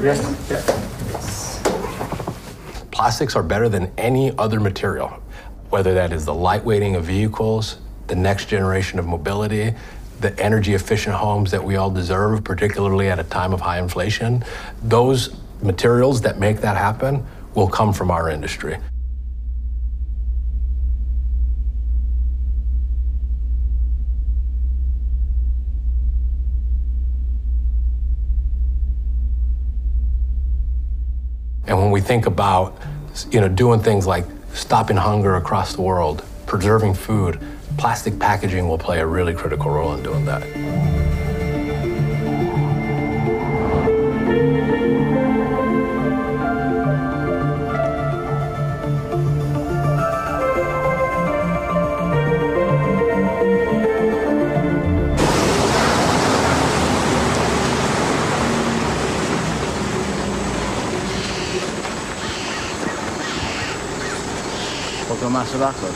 Yes. Plastics are better than any other material, whether that is the lightweighting of vehicles, the next generation of mobility, the energy-efficient homes that we all deserve, particularly at a time of high inflation. Those materials that make that happen will come from our industry. And when we think about, doing things like stopping hunger across the world, preserving food, plastic packaging will play a really critical role in doing that. Poco más abajo.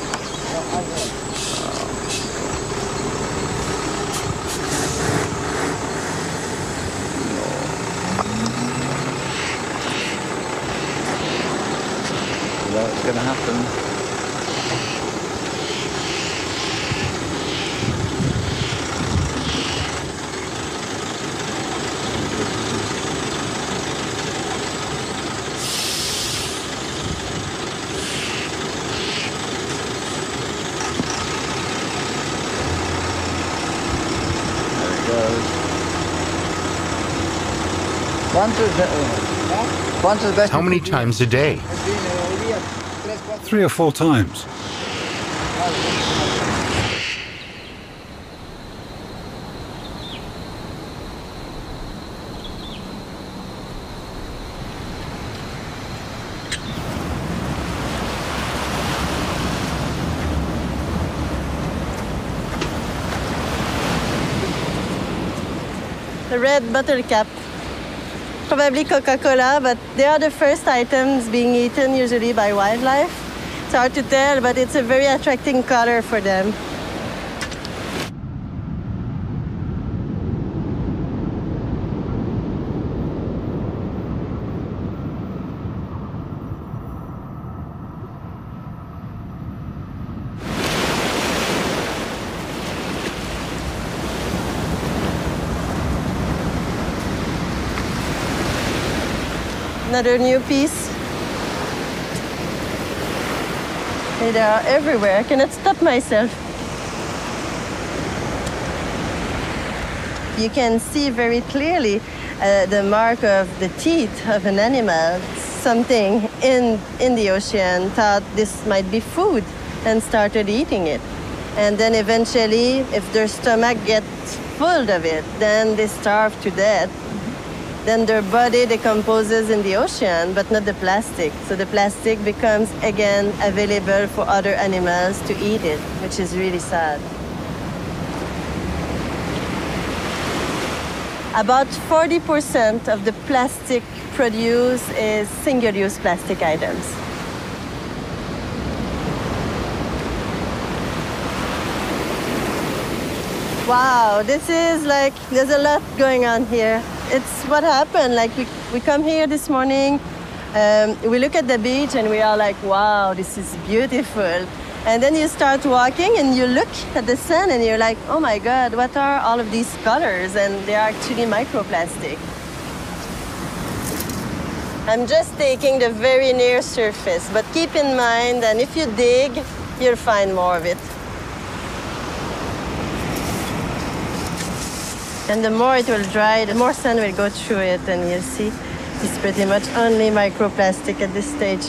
That's gonna happen. How many times a day? 3 or 4 times. The red bottle cap. Probably Coca-Cola, but they are the first items being eaten usually by wildlife. It's hard to tell, but it's a very attracting color for them. Another new piece. They are everywhere. I cannot stop myself. You can see very clearly the mark of the teeth of an animal. Something in the ocean thought this might be food and started eating it. And then eventually, if their stomach gets full of it, then they starve to death. Then their body decomposes in the ocean, but not the plastic. So the plastic becomes, again, available for other animals to eat it, which is really sad. About 40% of the plastic produced is single-use plastic items. Wow, this is like, there's a lot going on here. It's what happened, like we come here this morning, we look at the beach and we are like, wow, this is beautiful. And then you start walking and you look at the sand and you're like, oh my God, what are all of these colors? And they are actually microplastic. I'm just taking the very near surface, but keep in mind that if you dig, you'll find more of it. And the more it will dry, the more sun will go through it, and you'll see it's pretty much only microplastic at this stage.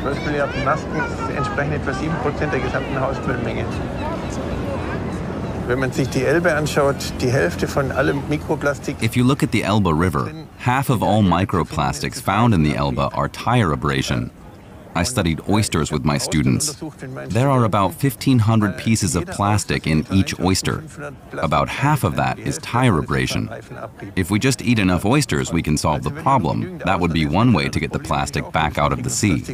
12 Milliarden Masken entsprechen etwa 7% der gesamten Hausmüllmenge. Wenn man sich die Elbe anschaut, die Hälfte von allem Mikroplastik. If you look at the Elbe River, half of all microplastics found in the Elbe are tire abrasion. I studied oysters with my students. There are about 1,500 pieces of plastic in each oyster. About half of that is tire abrasion. If we just eat enough oysters, we can solve the problem. That would be one way to get the plastic back out of the sea.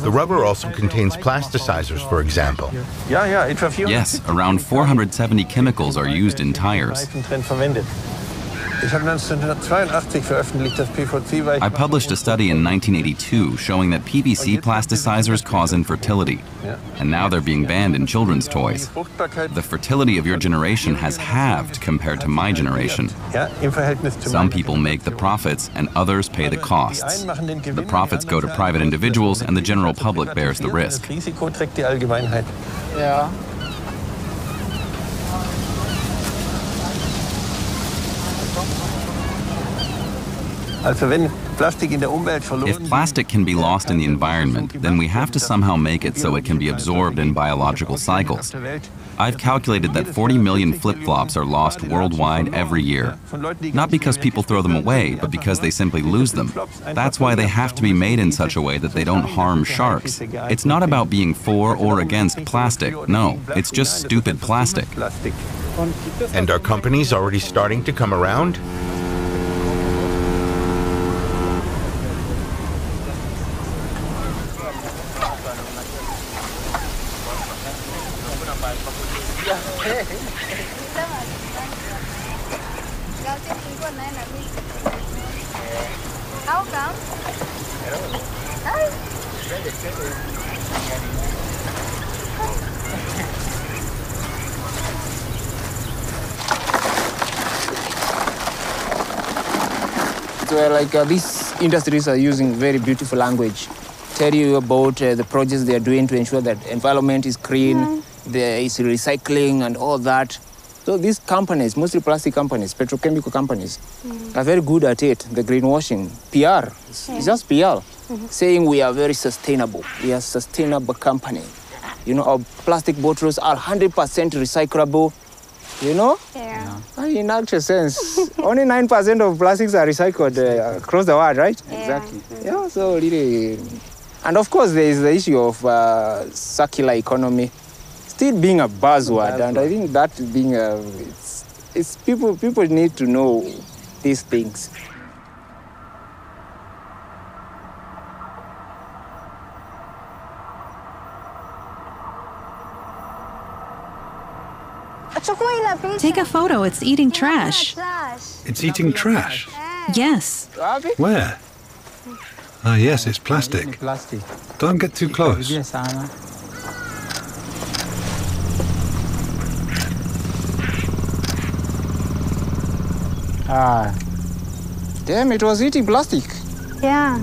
The rubber also contains plasticizers, for example. Yes, around 470 chemicals are used in tires. I published a study in 1982 showing that PVC plasticizers cause infertility, and now they're being banned in children's toys. The fertility of your generation has halved compared to my generation. Some people make the profits and others pay the costs. The profits go to private individuals and the general public bears the risk. If plastic can be lost in the environment, then we have to somehow make it so it can be absorbed in biological cycles. I've calculated that 40 million flip-flops are lost worldwide every year. Not because people throw them away, but because they simply lose them. That's why they have to be made in such a way that they don't harm sharks. It's not about being for or against plastic. No, it's just stupid plastic. And are companies already starting to come around? These industries are using very beautiful language, tell you about the projects they are doing to ensure that environment is clean, there is recycling and all that. So these companies, mostly plastic companies, petrochemical companies, are very good at it, the greenwashing. PR, it's just PR, saying we are very sustainable. We are a sustainable company. You know, our plastic bottles are 100% recyclable. You know? Yeah. In actual sense, only 9% of plastics are recycled across the world, right? Yeah. Exactly. Yeah, so really... And of course, there is the issue of circular economy still being a buzzword, and I think that being it's people need to know these things. Take a photo, it's eating trash. It's eating trash? Yes. Where? Ah, yes, it's plastic. Don't get too close. Damn, it was eating plastic. Yeah.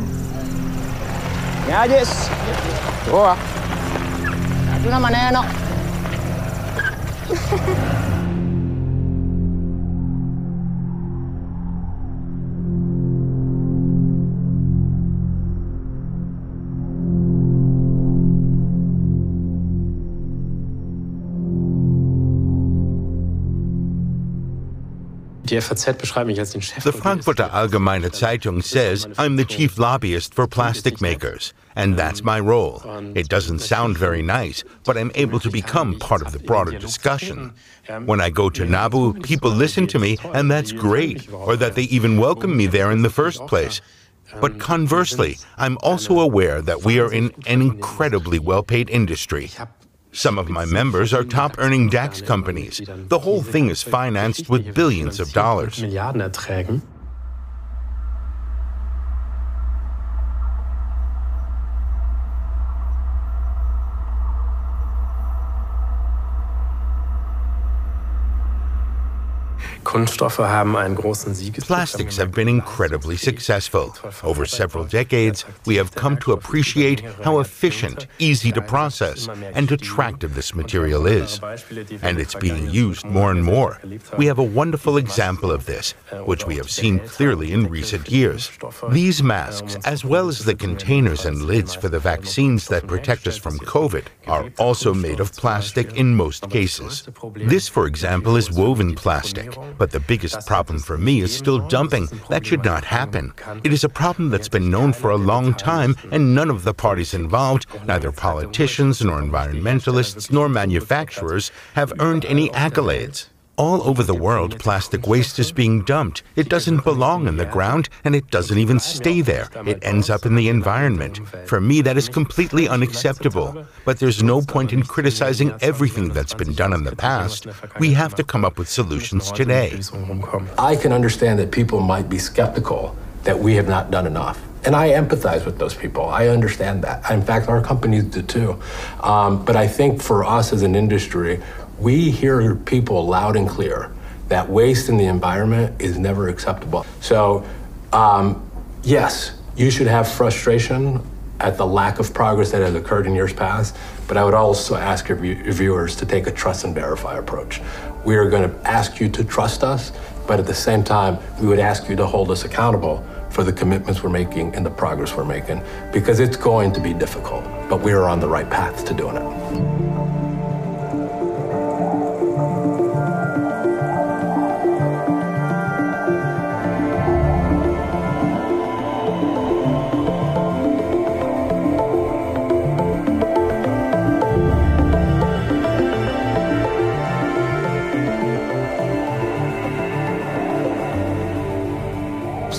Yeah, yes. Oh. Hatuna maneno. The Frankfurter Allgemeine Zeitung says I'm the chief lobbyist for plastic makers, and that's my role. It doesn't sound very nice, but I'm able to become part of the broader discussion. When I go to Nabu, people listen to me, and that's great, or that they even welcome me there in the first place. But conversely, I'm also aware that we are in an incredibly well-paid industry. Some of my members are top-earning DAX companies. The whole thing is financed with billions of dollars. Plastics have been incredibly successful. Over several decades, we have come to appreciate how efficient, easy to process, and attractive this material is. And it's being used more and more. We have a wonderful example of this, which we have seen clearly in recent years. These masks, as well as the containers and lids for the vaccines that protect us from COVID, are also made of plastic in most cases. This, for example, is woven plastic. But the biggest problem for me is still dumping. That should not happen. It is a problem that's been known for a long time, and none of the parties involved, neither politicians nor environmentalists nor manufacturers, have earned any accolades. All over the world, plastic waste is being dumped. It doesn't belong in the ground, and it doesn't even stay there. It ends up in the environment. For me, that is completely unacceptable. But there's no point in criticizing everything that's been done in the past. We have to come up with solutions today. I can understand that people might be skeptical that we have not done enough. And I empathize with those people. I understand that. In fact, our companies do too. But I think for us as an industry, we hear people loud and clear that waste in the environment is never acceptable. So, yes, you should have frustration at the lack of progress that has occurred in years past, but I would also ask your viewers to take a trust and verify approach. We are going to ask you to trust us, but at the same time, we would ask you to hold us accountable for the commitments we're making and the progress we're making, because it's going to be difficult, but we are on the right path to doing it.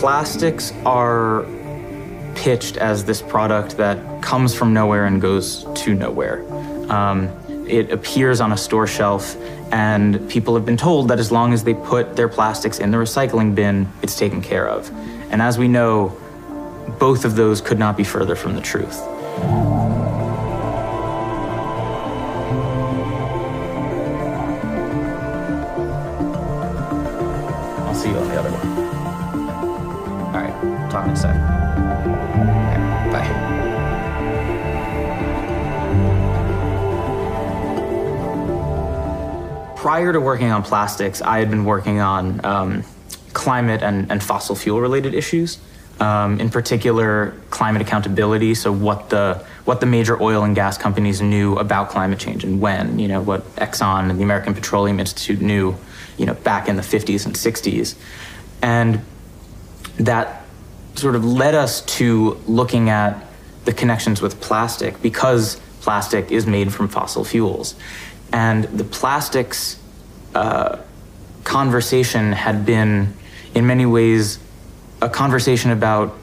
Plastics are pitched as this product that comes from nowhere and goes to nowhere. It appears on a store shelf, and people have been told that as long as they put their plastics in the recycling bin, it's taken care of. And as we know, both of those could not be further from the truth. I'll see you on the other one. All right, talk in a sec. Okay, bye. Prior to working on plastics, I had been working on climate and fossil fuel related issues. In particular, climate accountability, so what the major oil and gas companies knew about climate change and when, what Exxon and the American Petroleum Institute knew, back in the 50s and 60s. And that sort of led us to looking at the connections with plastic, because plastic is made from fossil fuels. And the plastics conversation had been, in many ways, a conversation about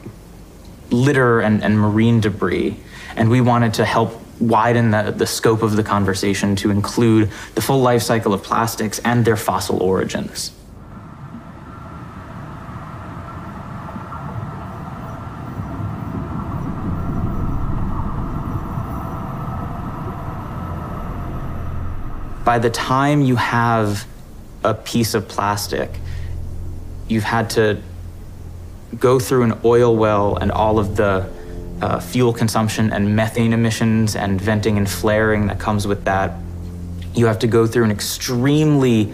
litter and marine debris. And we wanted to help widen the scope of the conversation to include the full life cycle of plastics and their fossil origins. By the time you have a piece of plastic, you've had to go through an oil well and all of the fuel consumption and methane emissions and venting and flaring that comes with that. You have to go through an extremely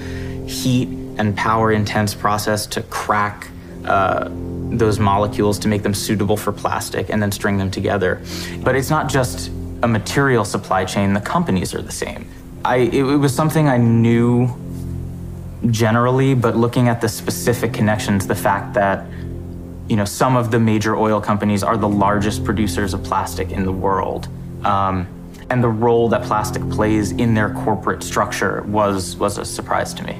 heat and power intense process to crack those molecules to make them suitable for plastic and then string them together. But it's not just a material supply chain, the companies are the same. It was something I knew generally, but looking at the specific connections, the fact that some of the major oil companies are the largest producers of plastic in the world, and the role that plastic plays in their corporate structure was a surprise to me.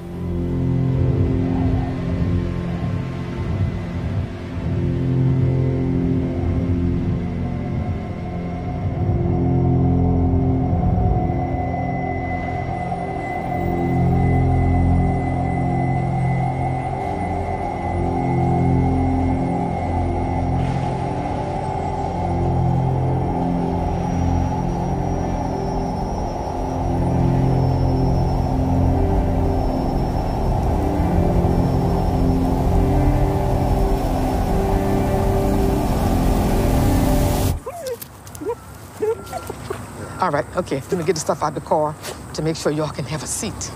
All right, okay. Let me get the stuff out of the car to make sure y'all can have a seat.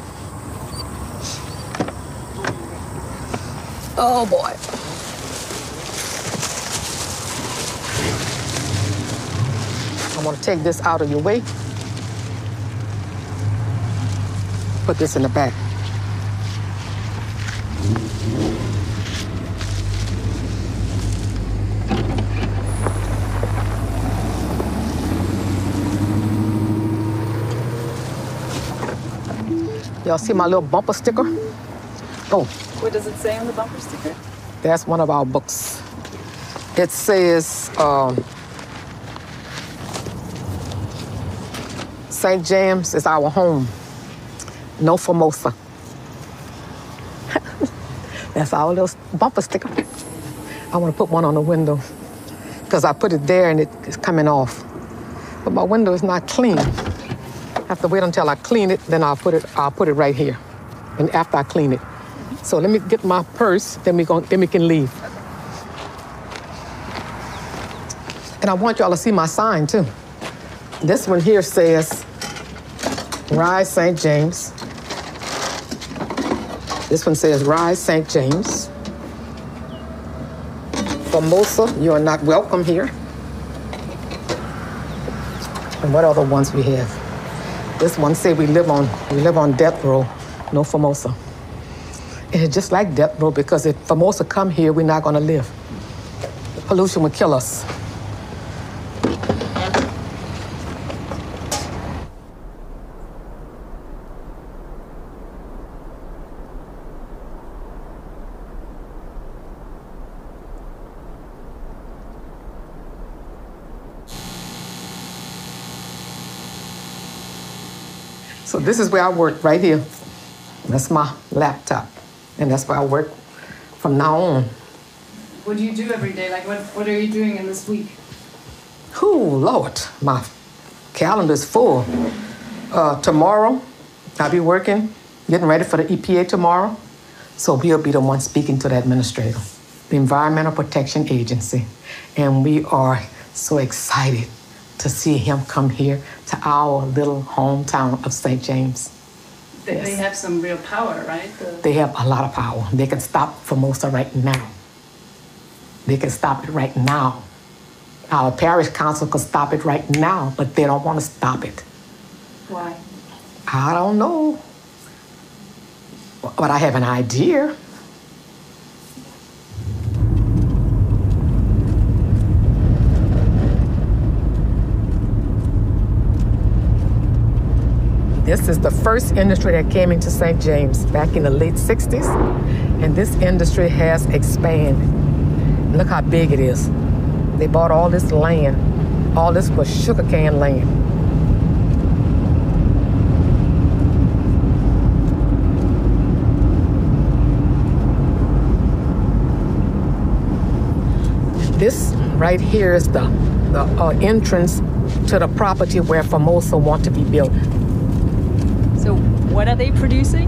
Oh, boy. I want to take this out of your way. Put this in the back. Y'all see my little bumper sticker? Oh. What does it say on the bumper sticker? That's one of our books. It says, St. James is our home. No Formosa. That's our little bumper sticker. I want to put one on the window because I put it there and it's coming off. But my window is not clean. I have to wait until I clean it, then I'll put it right here. And after I clean it. So let me get my purse, then we can leave. And I want y'all to see my sign too. This one here says, Rise St. James. This one says, Rise St. James. Formosa, you are not welcome here. And what other ones we have? This one says we live on death row, no Formosa. And it's just like death row because if Formosa come here, we're not gonna live. The pollution would kill us. So this is where I work, right here. That's my laptop. And that's where I work from now on. What do you do every day? Like, what are you doing in this week? Oh, Lord, my calendar's full. Tomorrow, I'll be working, getting ready for the EPA tomorrow. So we'll be the one speaking to the administrator, the Environmental Protection Agency. And we are so excited to see him come here to our little hometown of St. James. They have some real power, right? They have a lot of power. They can stop Formosa right now. They can stop it right now. Our parish council could stop it right now, but they don't want to stop it. Why? I don't know. But I have an idea. This is the first industry that came into St. James back in the late 60s, and this industry has expanded. Look how big it is. They bought all this land. All this was sugarcane land. This right here is the entrance to the property where Formosa want to be built. So what are they producing?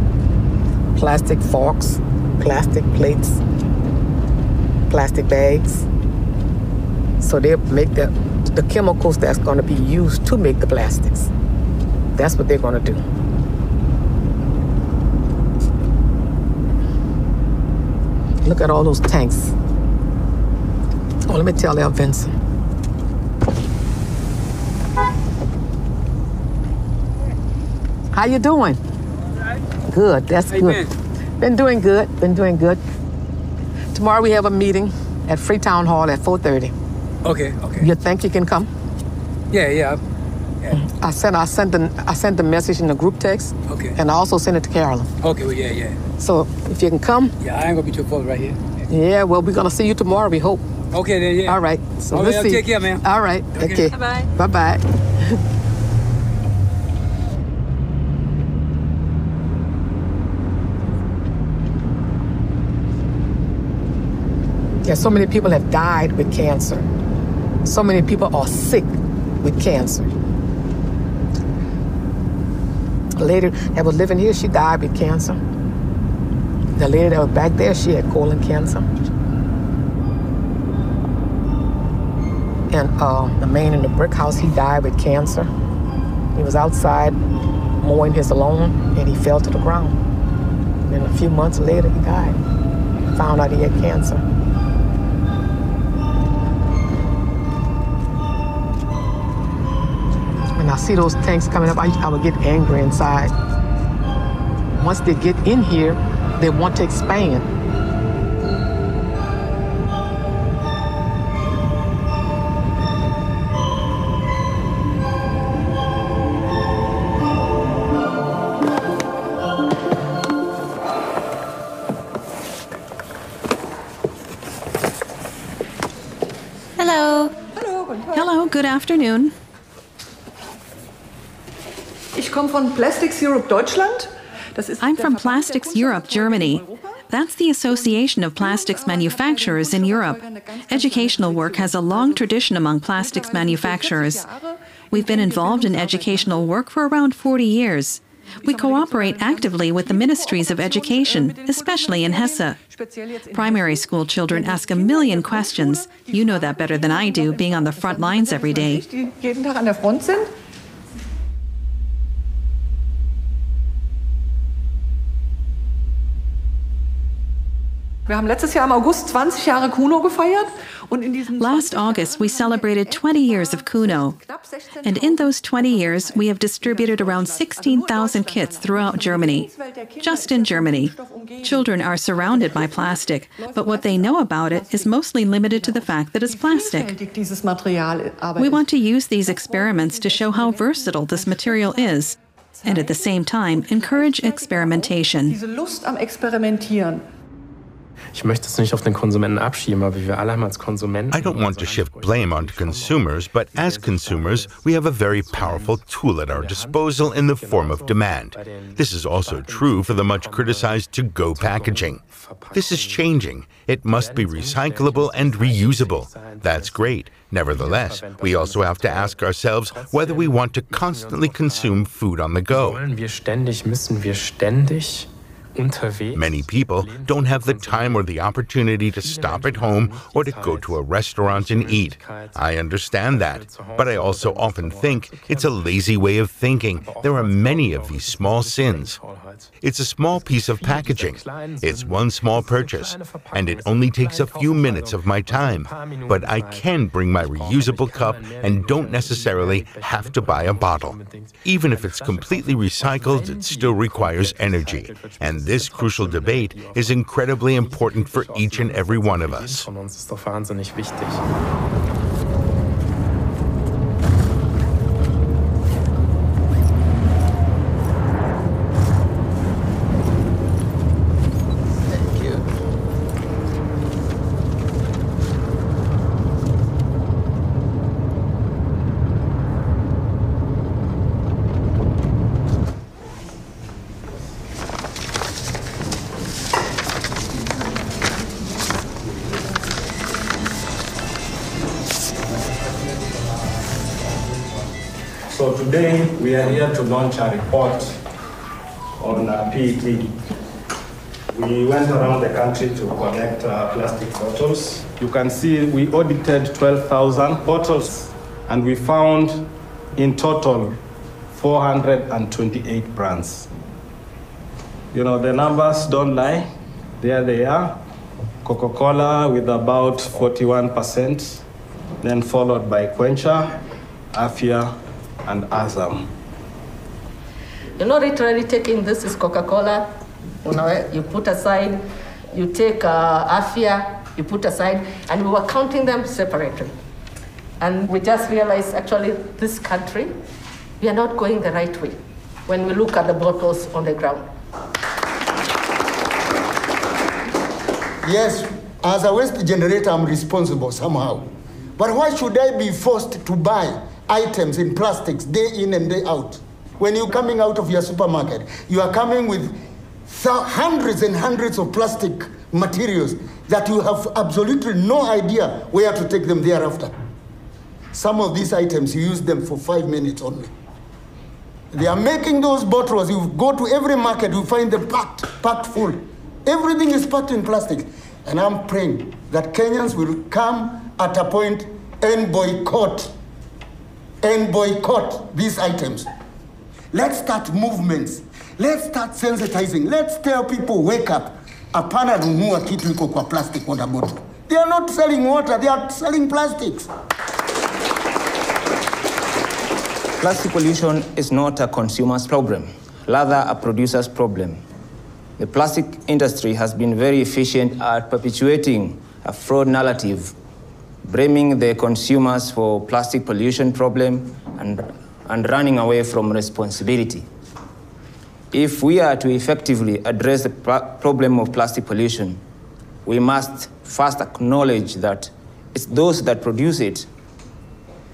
Plastic forks, plastic plates, plastic bags. So they make the chemicals that's going to be used to make the plastics. That's what they're going to do. Look at all those tanks. Oh, let me tell you, Vincent. How you doing? Good, that's good. Been doing good, been doing good. Tomorrow we have a meeting at Freetown Hall at 4:30. Okay. You think you can come? Yeah. I sent the message in the group text. Okay. And I also sent it to Carolyn. Okay, well, yeah. So if you can come. Yeah, I ain't gonna be too far right here. Yeah, well, we're gonna see you tomorrow, we hope. Okay, then, yeah. All right, so okay, let's see. Take care, man. All right, okay. Bye-bye. Bye-bye. Yeah, so many people have died with cancer. So many people are sick with cancer. A lady that was living here, she died with cancer. The lady that was back there, she had colon cancer. And the man in the brick house, he died with cancer. He was outside mowing his lawn, and he fell to the ground. And then a few months later, he died. Found out he had cancer. When I see those tanks coming up, I would get angry inside. Once they get in here, they want to expand. Hello. Hello, good afternoon. I'm from Plastics Europe, Germany. That's the Association of Plastics Manufacturers in Europe. Educational work has a long tradition among plastics manufacturers. We've been involved in educational work for around 40 years. We cooperate actively with the ministries of education, especially in Hesse. Primary school children ask a million questions. You know that better than I do, being on the front lines every day. Last August, we celebrated 20 years of Kuno. And in those 20 years, we have distributed around 16,000 kits throughout Germany. Just in Germany. Children are surrounded by plastic, but what they know about it is mostly limited to the fact that it's plastic. We want to use these experiments to show how versatile this material is, and at the same time, encourage experimentation. I don't want to shift blame onto consumers, but as consumers, we have a very powerful tool at our disposal in the form of demand. This is also true for the much criticized to-go packaging. This is changing. It must be recyclable and reusable. That's great. Nevertheless, we also have to ask ourselves whether we want to constantly consume food on the go. Many people don't have the time or the opportunity to stop at home or to go to a restaurant and eat. I understand that, but I also often think it's a lazy way of thinking. There are many of these small sins. It's a small piece of packaging. It's one small purchase, and it only takes a few minutes of my time. But I can bring my reusable cup and don't necessarily have to buy a bottle. Even if it's completely recycled, it still requires energy. And this crucial debate is incredibly important for each and every one of us. So today we are here to launch a report on PET. We went around the country to collect plastic bottles. You can see we audited 12,000 bottles, and we found in total 428 brands. You know, the numbers don't lie. There they are. Coca-Cola with about 41%, then followed by Quencher, Afia, and Azam. You're not literally taking this is Coca-Cola, you put aside, you take Afia, you put aside, and we were counting them separately. And we just realized, actually, this country, we are not going the right way when we look at the bottles on the ground. Yes, as a waste generator, I'm responsible somehow. But why should I be forced to buy items in plastics day in and day out? When you're coming out of your supermarket, you are coming with hundreds and hundreds of plastic materials that you have absolutely no idea where to take them thereafter. Some of these items, you use them for 5 minutes only. They are making those bottles. You go to every market, you find them packed full. Everything is packed in plastic. And I'm praying that Kenyans will come at a point and boycott these items Let's start movements. Let's start sensitizing. Let's tell people, wake up. Hapana nunua kitu iko kwa plastic water bottle. They are not selling water, they are selling plastics. Plastic pollution is not a consumer's problem, rather a producer's problem. The plastic industry has been very efficient at perpetuating a fraud narrative, blaming the consumers for plastic pollution problem and running away from responsibility. If we are to effectively address the problem of plastic pollution, we must first acknowledge that it's those that produce it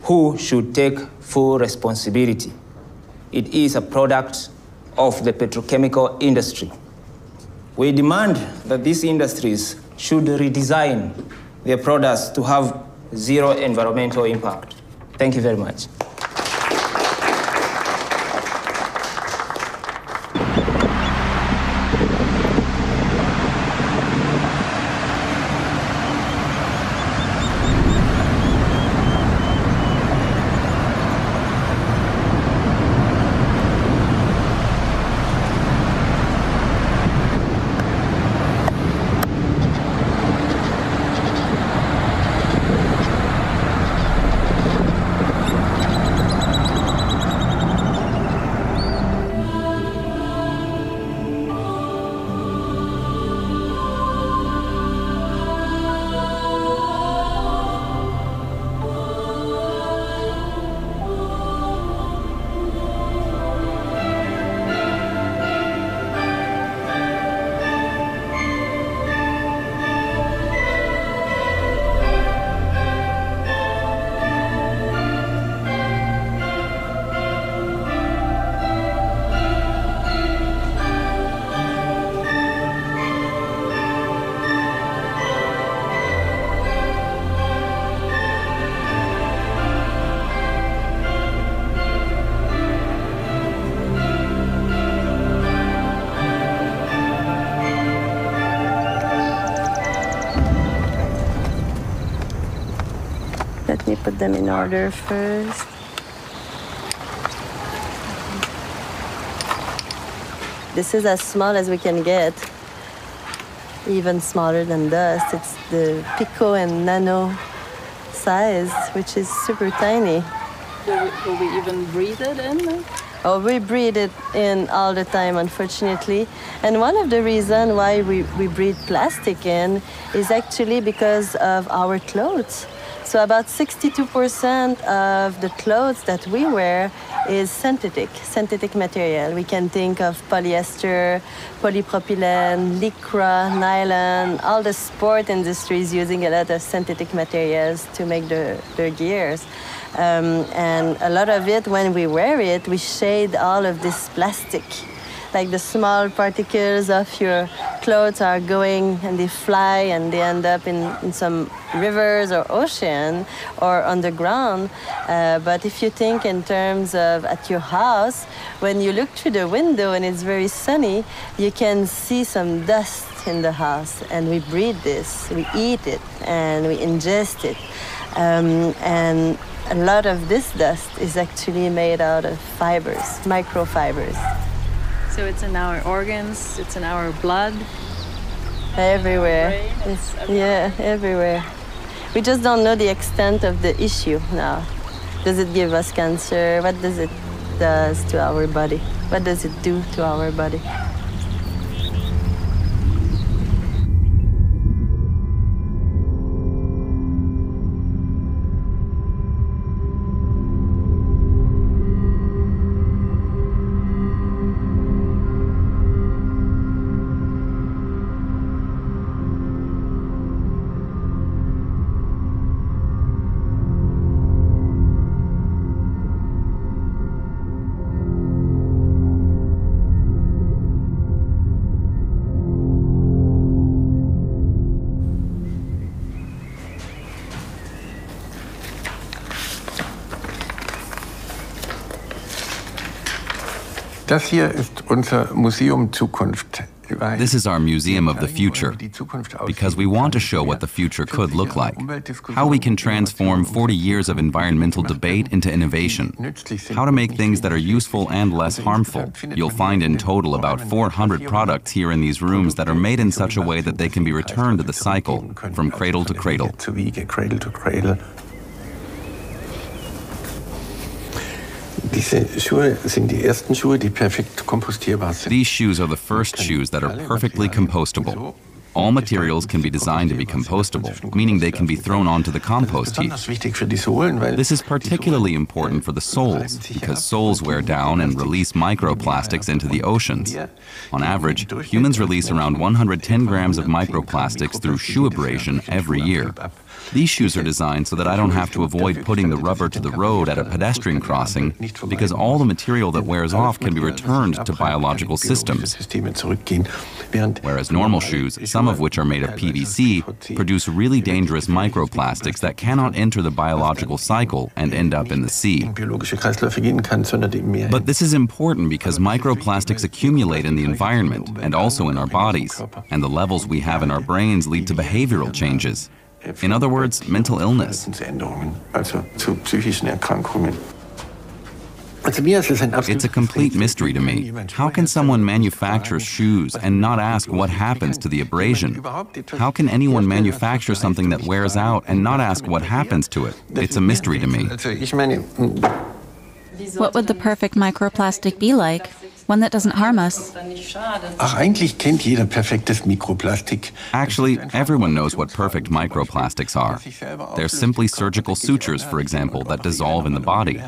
who should take full responsibility. It is a product of the petrochemical industry. We demand that these industries should redesign their products to have zero environmental impact. Thank you very much. Let me put them in order first. This is as small as we can get, even smaller than dust. It's the pico and nano size, which is super tiny. Will we even breathe it in? Oh, we breathe it in all the time, unfortunately. And one of the reasons why we breathe plastic in is actually because of our clothes. So about 62% of the clothes that we wear is synthetic material. We can think of polyester, polypropylene, lycra, nylon. All the sport industries using a lot of synthetic materials to make their gears. And a lot of it, when we wear it, we shade all of this plastic. Like the small particles of your clothes are going and they fly and they end up in some rivers or ocean or underground. But if you think in terms of at your house, when you look through the window and it's very sunny, you can see some dust in the house. And we breathe this, we eat it, and we ingest it. And a lot of this dust is actually made out of fibers, microfibers. So it's in our organs, it's in our blood. Everywhere. Yeah, everywhere. We just don't know the extent of the issue now. Does it give us cancer? What does it do to our body? What does it do to our body? Das hier ist unser Museum Zukunft. This is our Museum of the Future, because we want to show what the future could look like, how we can transform 40 years of environmental debate into innovation, how to make things that are useful and less harmful. You'll find in total about 400 products here in these rooms that are made in such a way that they can be returned to the cycle, from cradle to cradle. These shoes are the first shoes that are perfectly compostable. All materials can be designed to be compostable, meaning they can be thrown onto the compost heap. This is particularly important for the soles, because soles wear down and release microplastics into the oceans. On average, humans release around 110 grams of microplastics through shoe abrasion every year. These shoes are designed so that I don't have to avoid putting the rubber to the road at a pedestrian crossing, because all the material that wears off can be returned to biological systems. Whereas normal shoes, some of which are made of PVC, produce really dangerous microplastics that cannot enter the biological cycle and end up in the sea. But this is important because microplastics accumulate in the environment and also in our bodies, and the levels we have in our brains lead to behavioral changes. In other words, mental illness. It's a complete mystery to me. How can someone manufacture shoes and not ask what happens to the abrasion? How can anyone manufacture something that wears out and not ask what happens to it? It's a mystery to me. What would the perfect microplastic be like? One that doesn't harm us? Actually, everyone knows what perfect microplastics are. They're simply surgical sutures, for example, that dissolve in the body.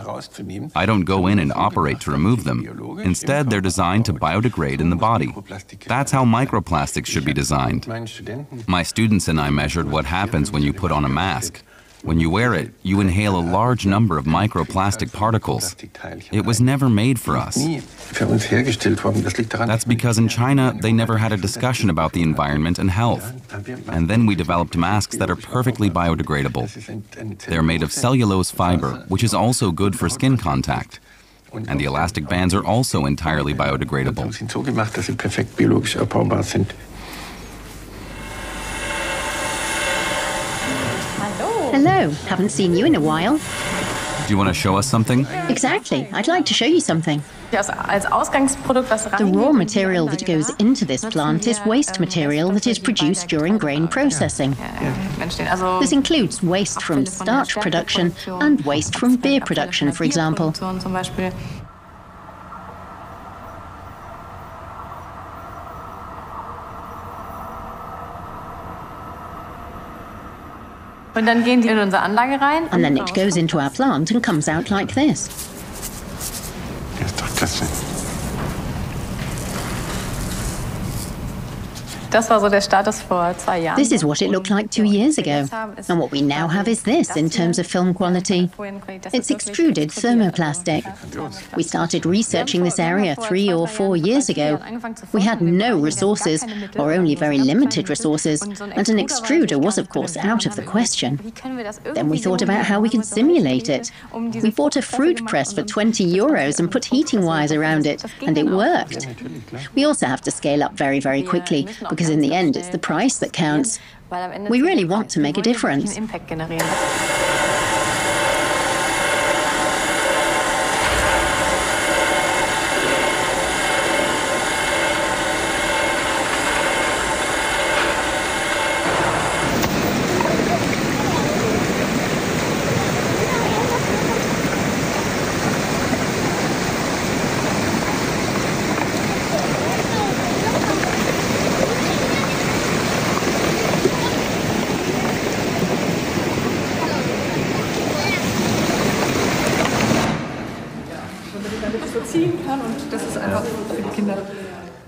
I don't go in and operate to remove them. Instead, they're designed to biodegrade in the body. That's how microplastics should be designed. My students and I measured what happens when you put on a mask. When you wear it, you inhale a large number of microplastic particles. It was never made for us. That's because in China, they never had a discussion about the environment and health. And then we developed masks that are perfectly biodegradable. They're made of cellulose fiber, which is also good for skin contact. And the elastic bands are also entirely biodegradable. Hello, haven't seen you in a while. Do you want to show us something? Exactly, I'd like to show you something. The raw material that goes into this plant is waste material that is produced during grain processing. This includes waste from starch production and waste from beer production, for example. Und dann gehen die in unsere Anlage rein. And then it goes into our plant and comes out like this. Das war so der Status vor 2 Jahren. This is what it looked like 2 years ago. And what we now have is this in terms of film quality. It's extruded thermoplastic. We started researching this area 3 or 4 years ago. We had no resources, or only very limited resources, and an extruder was, of course, out of the question. Then we thought about how we could simulate it. We bought a fruit press for €20 and put heating wires around it, and it worked. We also have to scale up very, very quickly, because in the end, it's the price that counts. We really want to make a difference.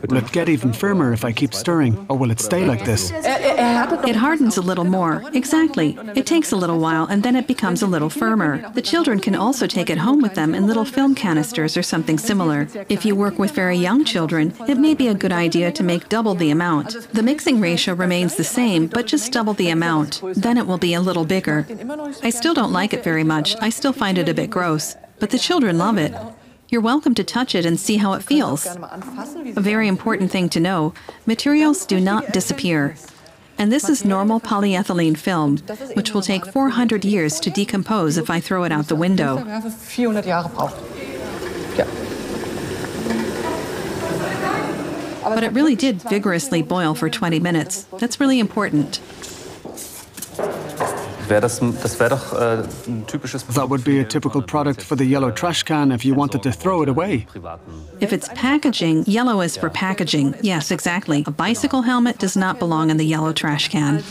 Will it get even firmer if I keep stirring, or will it stay like this? It hardens a little more. Exactly. It takes a little while, and then it becomes a little firmer. The children can also take it home with them in little film canisters or something similar. If you work with very young children, it may be a good idea to make double the amount. The mixing ratio remains the same, but just double the amount. Then it will be a little bigger. I still don't like it very much. I still find it a bit gross. But the children love it. You're welcome to touch it and see how it feels. A very important thing to know, materials do not disappear. And this is normal polyethylene film, which will take 400 years to decompose if I throw it out the window. But it really did vigorously boil for 20 minutes. That's really important. That would be a typical product for the yellow trash can if you wanted to throw it away. If it's packaging, yellow is for packaging. Yes, exactly. A bicycle helmet does not belong in the yellow trash can.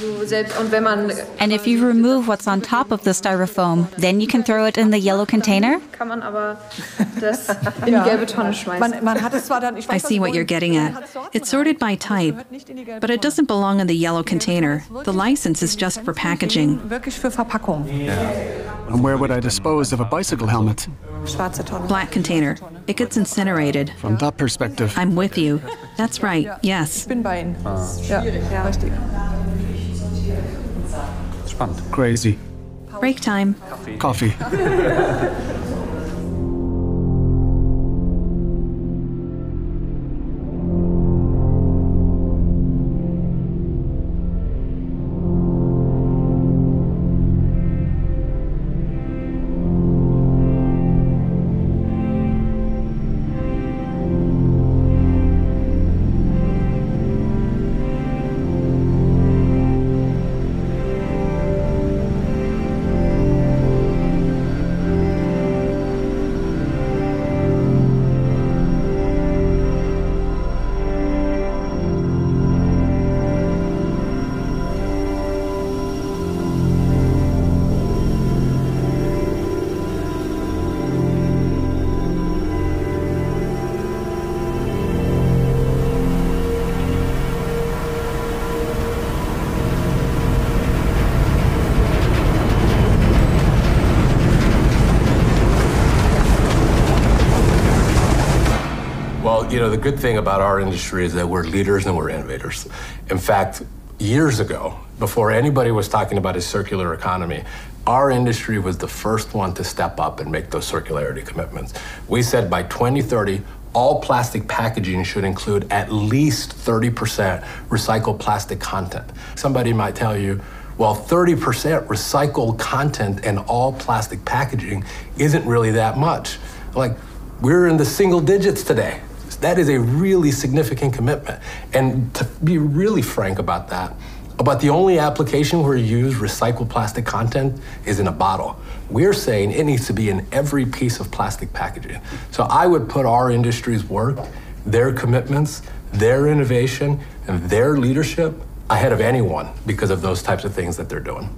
And if you remove what's on top of the styrofoam, then you can throw it in the yellow container? I see what you're getting at. It's sorted by type, but it doesn't belong in the yellow container. The license is just for packaging. And where would I dispose of a bicycle helmet? Black container. It gets incinerated. From that perspective. I'm with you. That's right, yes. Crazy. Break time. Coffee. You know, the good thing about our industry is that we're leaders and we're innovators. In fact, years ago, before anybody was talking about a circular economy, our industry was the first one to step up and make those circularity commitments. We said by 2030, all plastic packaging should include at least 30% recycled plastic content. Somebody might tell you, well, 30% recycled content in all plastic packaging isn't really that much. Like, we're in the single digits today. That is a really significant commitment. And to be really frank about that, about the only application where you use recycled plastic content is in a bottle. We're saying it needs to be in every piece of plastic packaging. So I would put our industry's work, their commitments, their innovation, and their leadership ahead of anyone because of those types of things that they're doing.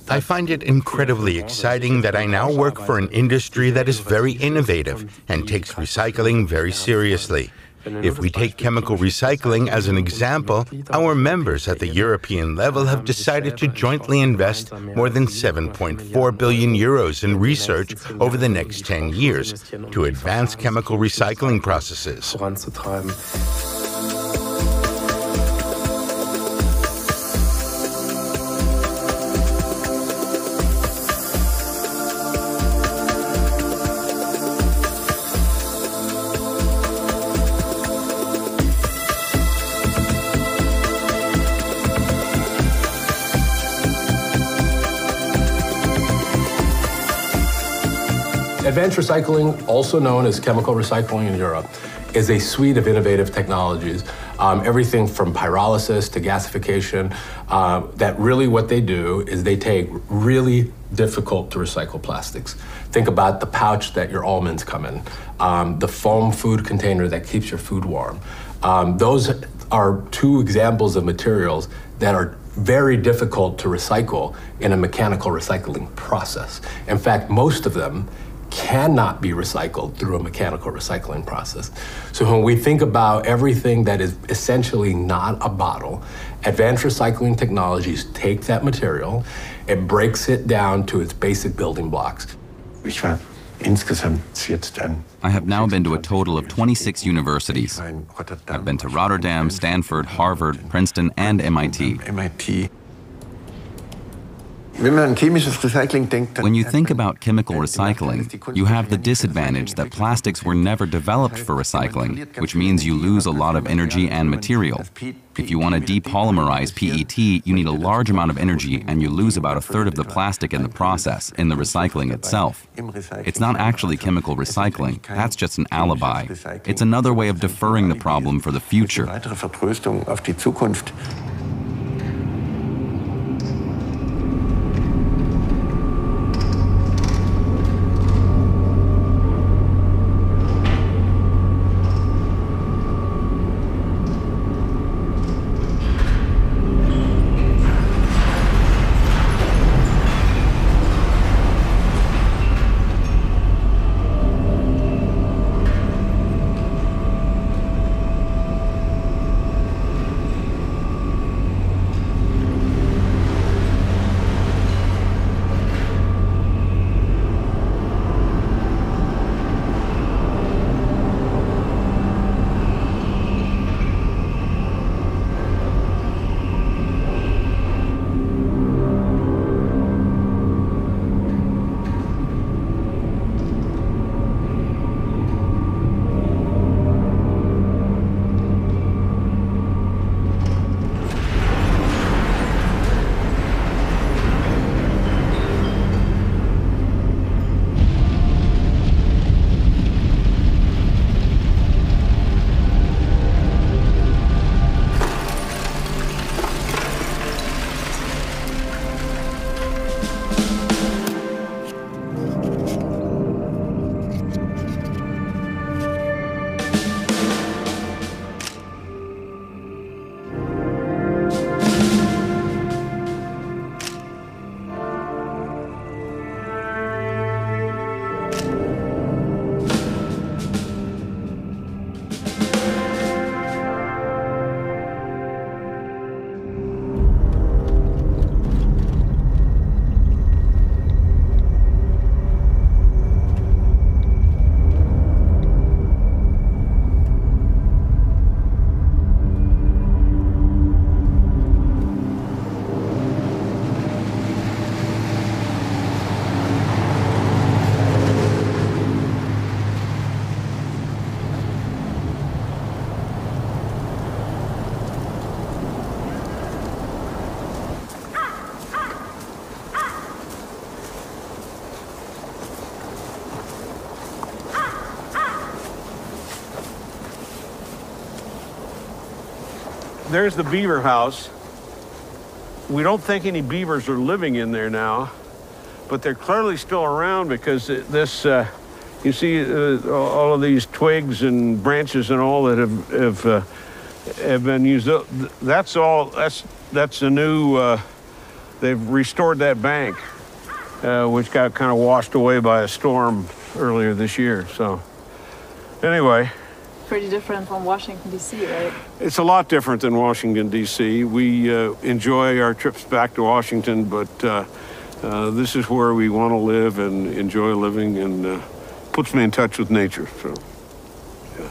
I find it incredibly exciting that I now work for an industry that is very innovative and takes recycling very seriously. If we take chemical recycling as an example, our members at the European level have decided to jointly invest more than 7.4 billion euros in research over the next 10 years to advance chemical recycling processes. Advanced recycling, also known as chemical recycling in Europe, is a suite of innovative technologies, everything from pyrolysis to gasification, that really what they do is they take really difficult to recycle plastics. Think about the pouch that your almonds come in, the foam food container that keeps your food warm. Those are two examples of materials that are very difficult to recycle in a mechanical recycling process. In fact, most of them cannot be recycled through a mechanical recycling process. So when we think about everything that is essentially not a bottle, advanced recycling technologies take that material, it breaks it down to its basic building blocks. I have now been to a total of 26 universities. I've been to Rotterdam, Stanford, Harvard, Princeton, and MIT. When you think about chemical recycling, you have the disadvantage that plastics were never developed for recycling, which means you lose a lot of energy and material. If you want to depolymerize PET, you need a large amount of energy and you lose about a third of the plastic in the process, in the recycling itself. It's not actually chemical recycling, that's just an alibi. It's another way of deferring the problem for the future. There's the beaver house. We don't think any beavers are living in there now, but they're clearly still around because this, you see all of these twigs and branches and all that have been used up. That's a new, they've restored that bank, which got kind of washed away by a storm earlier this year, so anyway. Pretty different from Washington, D.C., right? It's a lot different than Washington, D.C. We enjoy our trips back to Washington, but this is where we want to live and enjoy living, and puts me in touch with nature. So, yeah.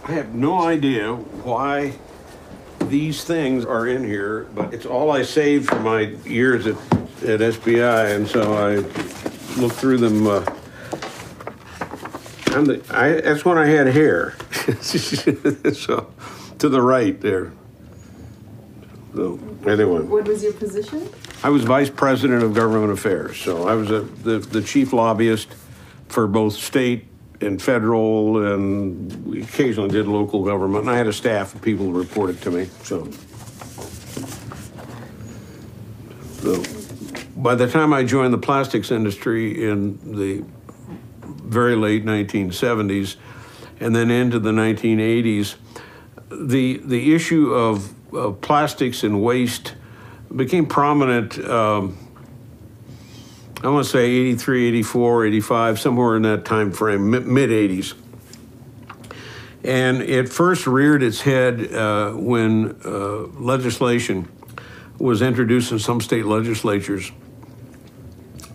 I have no idea why these things are in here, but it's all I saved from my years at SBI, and so I looked through them. That's when I had hair. So, to the right there. So, anyway. What was your position? I was Vice President of Government Affairs, so I was the chief lobbyist for both state and federal, and we occasionally did local government, and I had a staff of people who reported to me, so by the time I joined the plastics industry in the very late 1970s and then into the 1980s, the issue of plastics and waste became prominent, I want to say 83, 84, 85, somewhere in that time frame, mid-80s. And it first reared its head when legislation was introduced in some state legislatures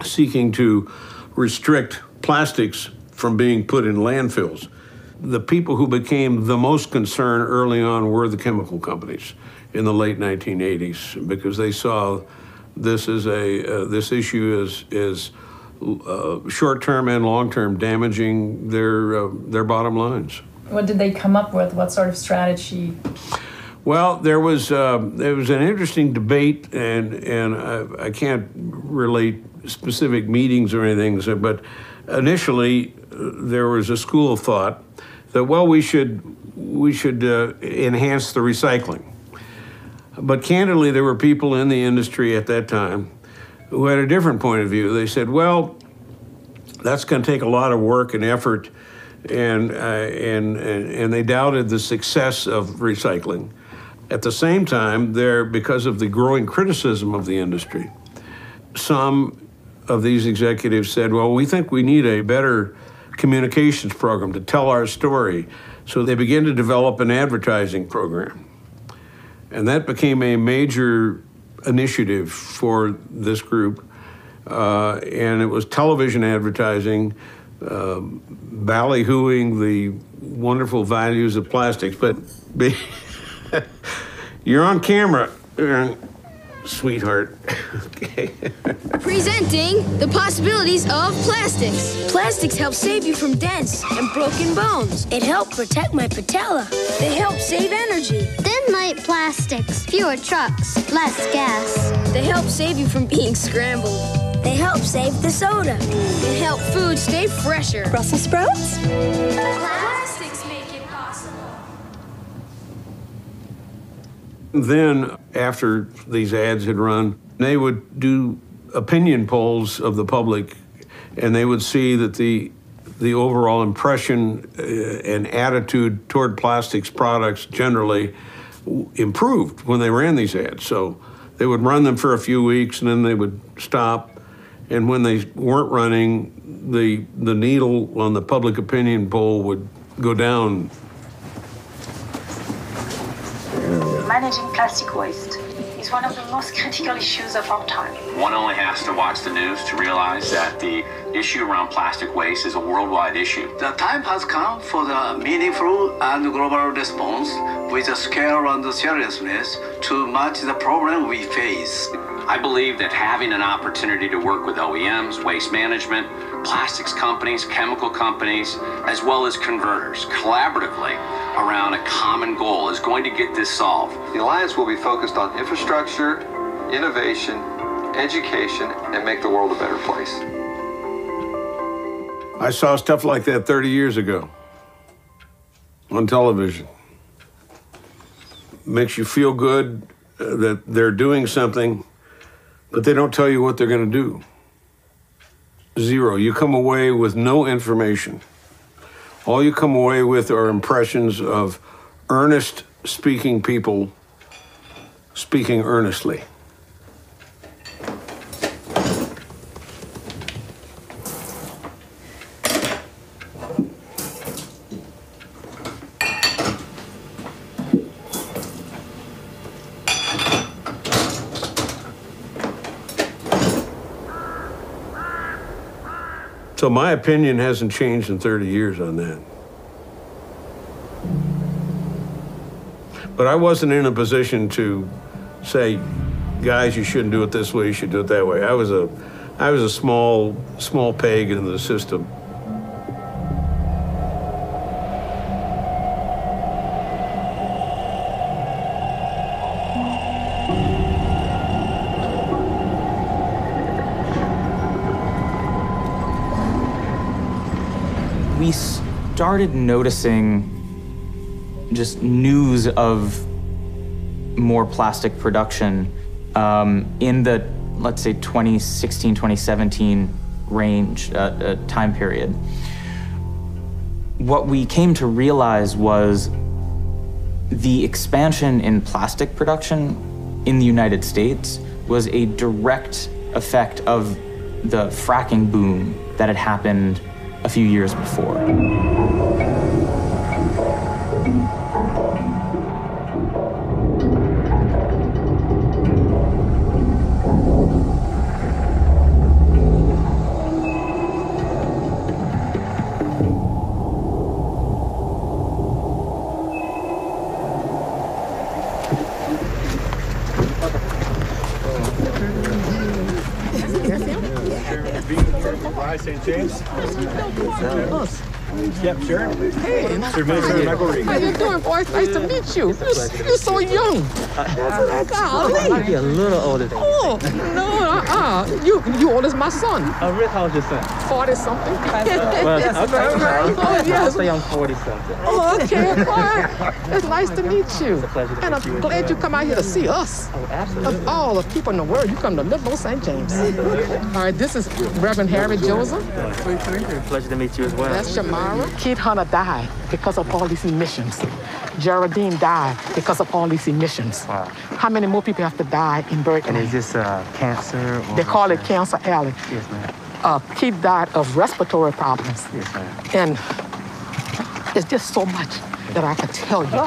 seeking to restrict plastics from being put in landfills. The people who became the most concerned early on were the chemical companies in the late 1980s, because they saw this as this issue as short-term and long-term damaging their bottom lines. What did they come up with? What sort of strategy? Well, there was an interesting debate, and I can't relate specific meetings or anything, but initially there was a school of thought that, well, we should enhance the recycling. But candidly, there were people in the industry at that time who had a different point of view. They said, well, that's going to take a lot of work and effort, and they doubted the success of recycling. At the same time, because of the growing criticism of the industry, some of these executives said, well, we think we need a better communications program to tell our story. So they began to develop an advertising program. And that became a major initiative for this group. And it was television advertising, ballyhooing the wonderful values of plastics. But you're on camera, sweetheart. Okay. Presenting the possibilities of plastics. Plastics help save you from dents and broken bones. It helped protect my patella. They help save energy. Thin light plastics, fewer trucks, less gas. They help save you from being scrambled. They help save the soda. They help food stay fresher. Brussels sprouts? Plastics make it possible. Then, after these ads had run, they would do opinion polls of the public, and they would see that the overall impression and attitude toward plastics products generally improved when they ran these ads. So they would run them for a few weeks, and then they would stop. And when they weren't running, the needle on the public opinion poll would go down. Managing plastic waste is one of the most critical issues of our time. One only has to watch the news to realize that the issue around plastic waste is a worldwide issue. The time has come for the meaningful and global response with the scale and the seriousness to match the problem we face. I believe that having an opportunity to work with OEMs, waste management, plastics companies, chemical companies, as well as converters, collaboratively around a common goal is going to get this solved. The Alliance will be focused on infrastructure, innovation, education, and make the world a better place. I saw stuff like that 30 years ago on television. Makes you feel good that they're doing something, but they don't tell you what they're going to do. Zero. You come away with no information. All you come away with are impressions of earnest-speaking people speaking earnestly. So my opinion hasn't changed in 30 years on that. But I wasn't in a position to say, guys, you shouldn't do it this way, you should do it that way. I was a small peg in the system. We started noticing just news of more plastic production in the, let's say, 2016, 2017 range, time period. What we came to realize was the expansion in plastic production in the United States was a direct effect of the fracking boom that had happened a few years before. St. James. Yep, Sharon. Hey, how you doing, boys? Nice to meet you. You're so young. Golly. You're a little older than you old as my son. Rick, how's your son? 40-something. Well, okay. Oh, yes. I'll say I'm 40-something. Oh, okay, boy. It's nice to meet you. It's a pleasure to and meet you. I'm glad you come out here to see us. Oh, absolutely. Of all the people in the world, you come to Liberal St. James. All right, this is Reverend Harry Joseph. Pleasure to meet you as well. That's Shamara. Kid Hunter died because of all these emissions. Geraldine died because of all these emissions. Wow. How many more people have to die in Berkeley? And is this cancer? Or they call it Cancer Alley. Yes, ma'am. Kid died of respiratory problems. Yes, ma'am. And it's just so much that I can tell you. These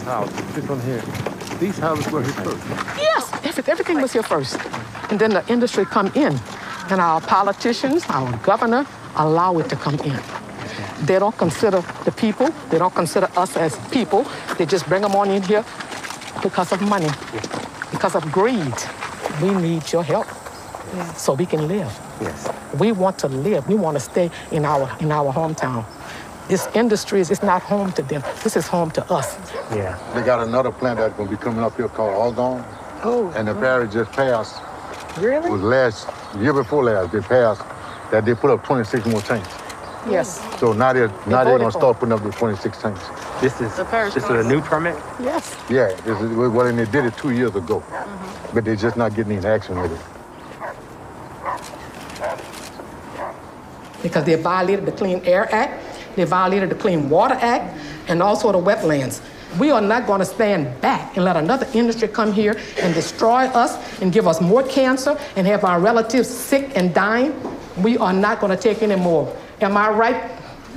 houses, this one here. These houses were here first. Yes, everything was here first. And then the industry come in. And our politicians, our governor, allow it to come in. They don't consider the people. They don't consider us as people. They just bring them on in here because of money, because of greed. We need your help so we can live. Yes. We want to live. We want to stay in our hometown. This industry is not home to them. This is home to us. Yeah. They got another plant that's going to be coming up here called Argonne. Oh. And the parish just passed. Really? It was year before last, they passed that they put up 26 more tanks. Yes. So now they're going to start putting up the 26 tanks. This is a new permit? Yes. Yeah, and they did it 2 years ago. But they're just not getting any action with it. Because they violated the Clean Air Act, they violated the Clean Water Act, and also the wetlands. We are not going to stand back and let another industry come here and destroy us and give us more cancer and have our relatives sick and dying. We are not going to take any more. Am I right?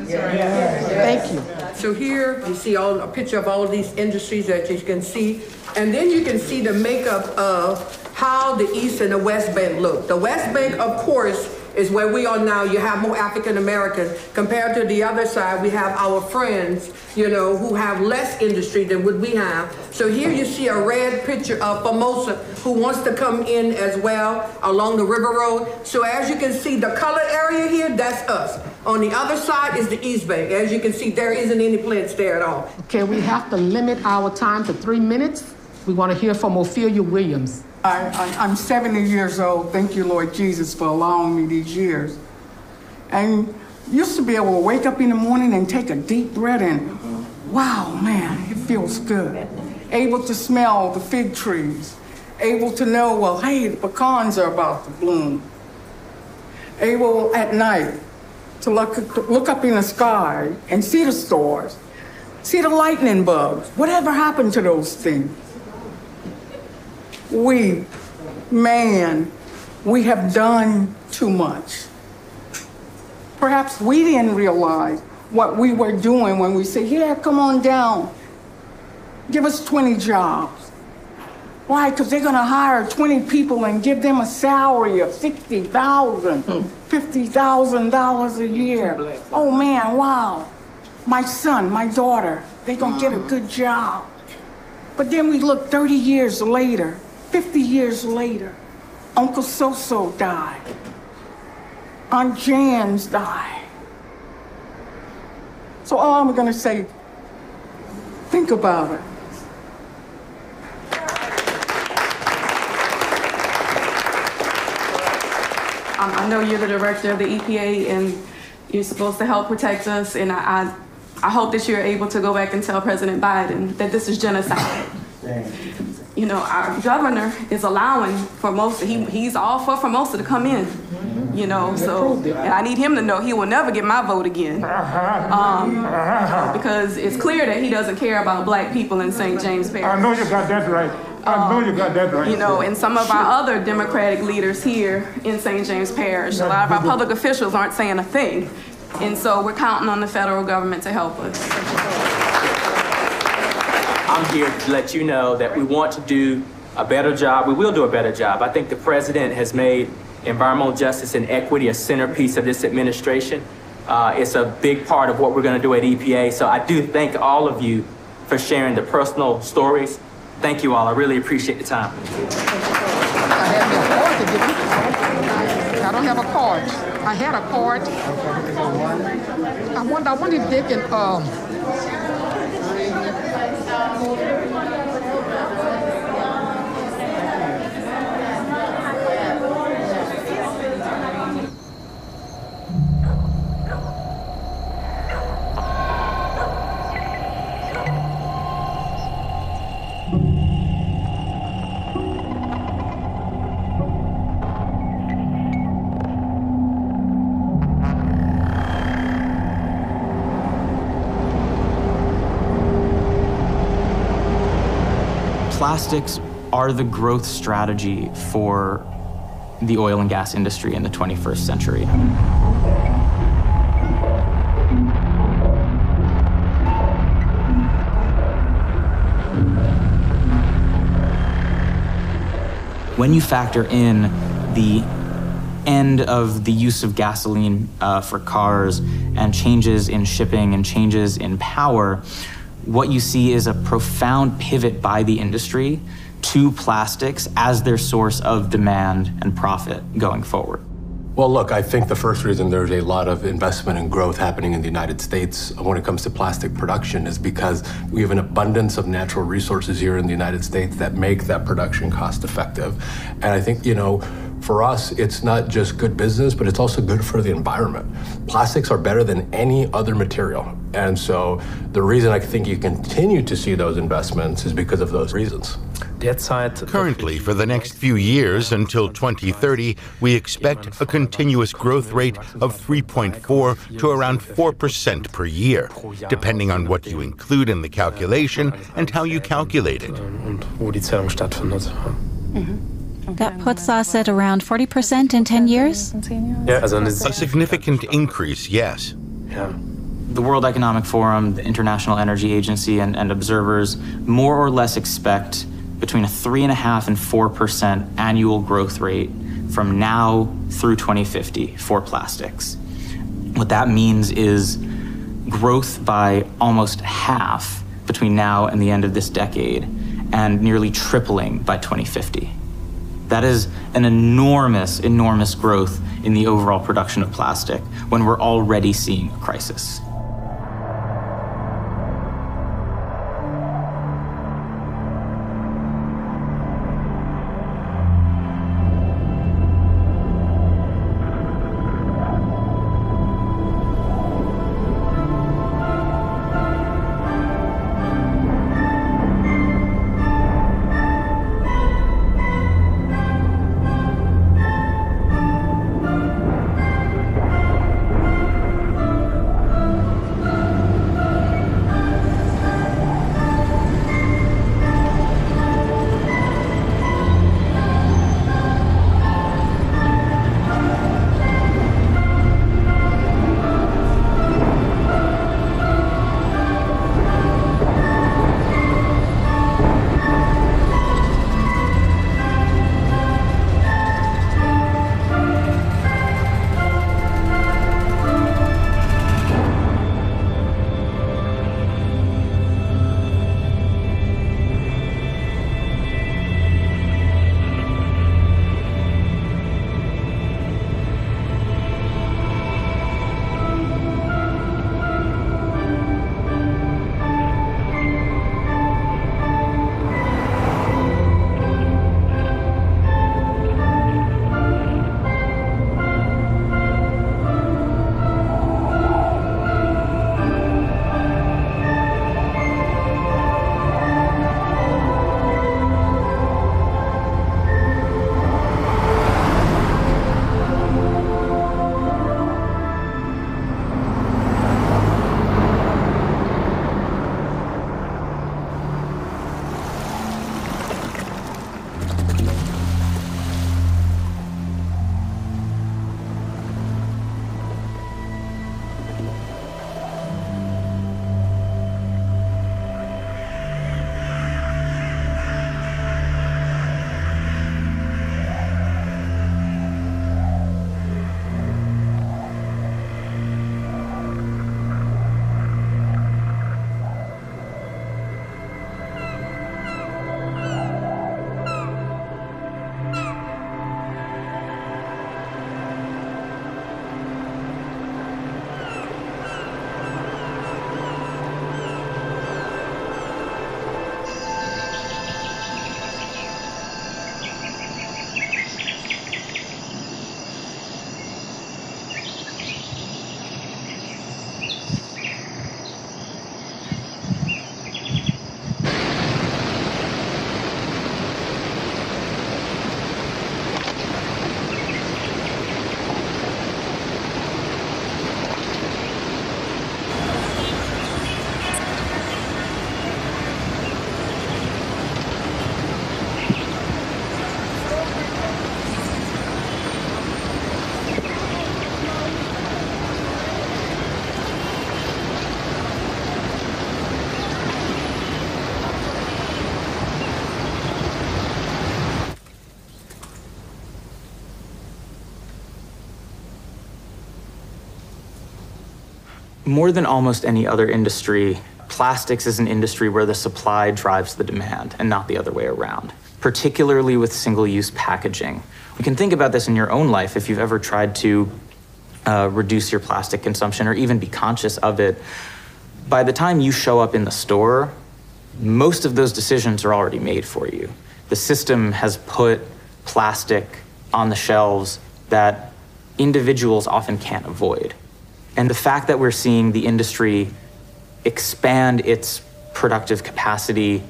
Yes. Thank you. So here you see a picture of all these industries that you can see. And then you can see the makeup of how the East and the West Bank look. The West Bank, of course, is where we are now. You have more African Americans. Compared to the other side, we have our friends, who have less industry than what we have. So here you see a red picture of Formosa, who wants to come in as well along the River Road. So as you can see, the colored area here, that's us. On the other side is the East Bank. As you can see, there isn't any plants there at all. Okay, we have to limit our time to 3 minutes. We want to hear from Ophelia Williams. I'm 70 years old. Thank you, Lord Jesus, for allowing me these years. And used to be able to wake up in the morning and take a deep breath and, wow, man, it feels good. Able to smell the fig trees. Able to know, well, hey, the pecans are about to bloom. Able at night to look up in the sky and see the stars, see the lightning bugs. Whatever happened to those things? We have done too much. Perhaps we didn't realize what we were doing when we said, yeah, come on down. Give us 20 jobs. Why? Because they're going to hire 20 people and give them a salary of $60,000, $50,000 a year. Oh, man, wow. My son, my daughter, they're going to get a good job. But then we look 30 years later, 50 years later, Uncle So-So died. Aunt Jan's died. So all I'm gonna say, think about it. I know you're the director of the EPA and you're supposed to help protect us, and I hope that you're able to go back and tell President Biden that this is genocide. Our governor is allowing Formosa, he's all for Formosa to come in, so, and I need him to know he will never get my vote again. Because it's clear that he doesn't care about black people in St. James Parish. I know you got that right. And some of our other Democratic leaders here in St. James Parish, a lot of our public officials aren't saying a thing. And so we're counting on the federal government to help us. I'm here to let you know that we want to do a better job. We will do a better job. I think the president has made environmental justice and equity a centerpiece of this administration. It's a big part of what we're going to do at EPA. So I do thank all of you for sharing the personal stories. Thank you all. I really appreciate the time. I don't have a card. I had a card. I wonder if they can, Plastics are the growth strategy for the oil and gas industry in the 21st century. When you factor in the end of the use of gasoline for cars and changes in shipping and changes in power, what you see is a profound pivot by the industry to plastics as their source of demand and profit going forward. Well, look, I think the first reason there's a lot of investment and growth happening in the United States when it comes to plastic production is because we have an abundance of natural resources here in the United States that make that production cost effective. And I think, for us, it's not just good business, but it's also good for the environment. Plastics are better than any other material. And so the reason I think you continue to see those investments is because of those reasons. Currently, for the next few years until 2030, we expect a continuous growth rate of 3.4 to around 4% per year, depending on what you include in the calculation and how you calculate it. That puts us at around 40% in 10 years? A significant increase, yes. The World Economic Forum, the International Energy Agency, and observers more or less expect between a 3.5% and 4% annual growth rate from now through 2050 for plastics. What that means is growth by almost half between now and the end of this decade, and nearly tripling by 2050. That is an enormous, enormous growth in the overall production of plastic when we're already seeing a crisis. More than almost any other industry, plastics is an industry where the supply drives the demand and not the other way around, particularly with single-use packaging. You can think about this in your own life if you've ever tried to reduce your plastic consumption or even be conscious of it. By the time you show up in the store, most of those decisions are already made for you. The system has put plastic on the shelves that individuals often can't avoid. And the fact that we're seeing the industry expand its productive capacity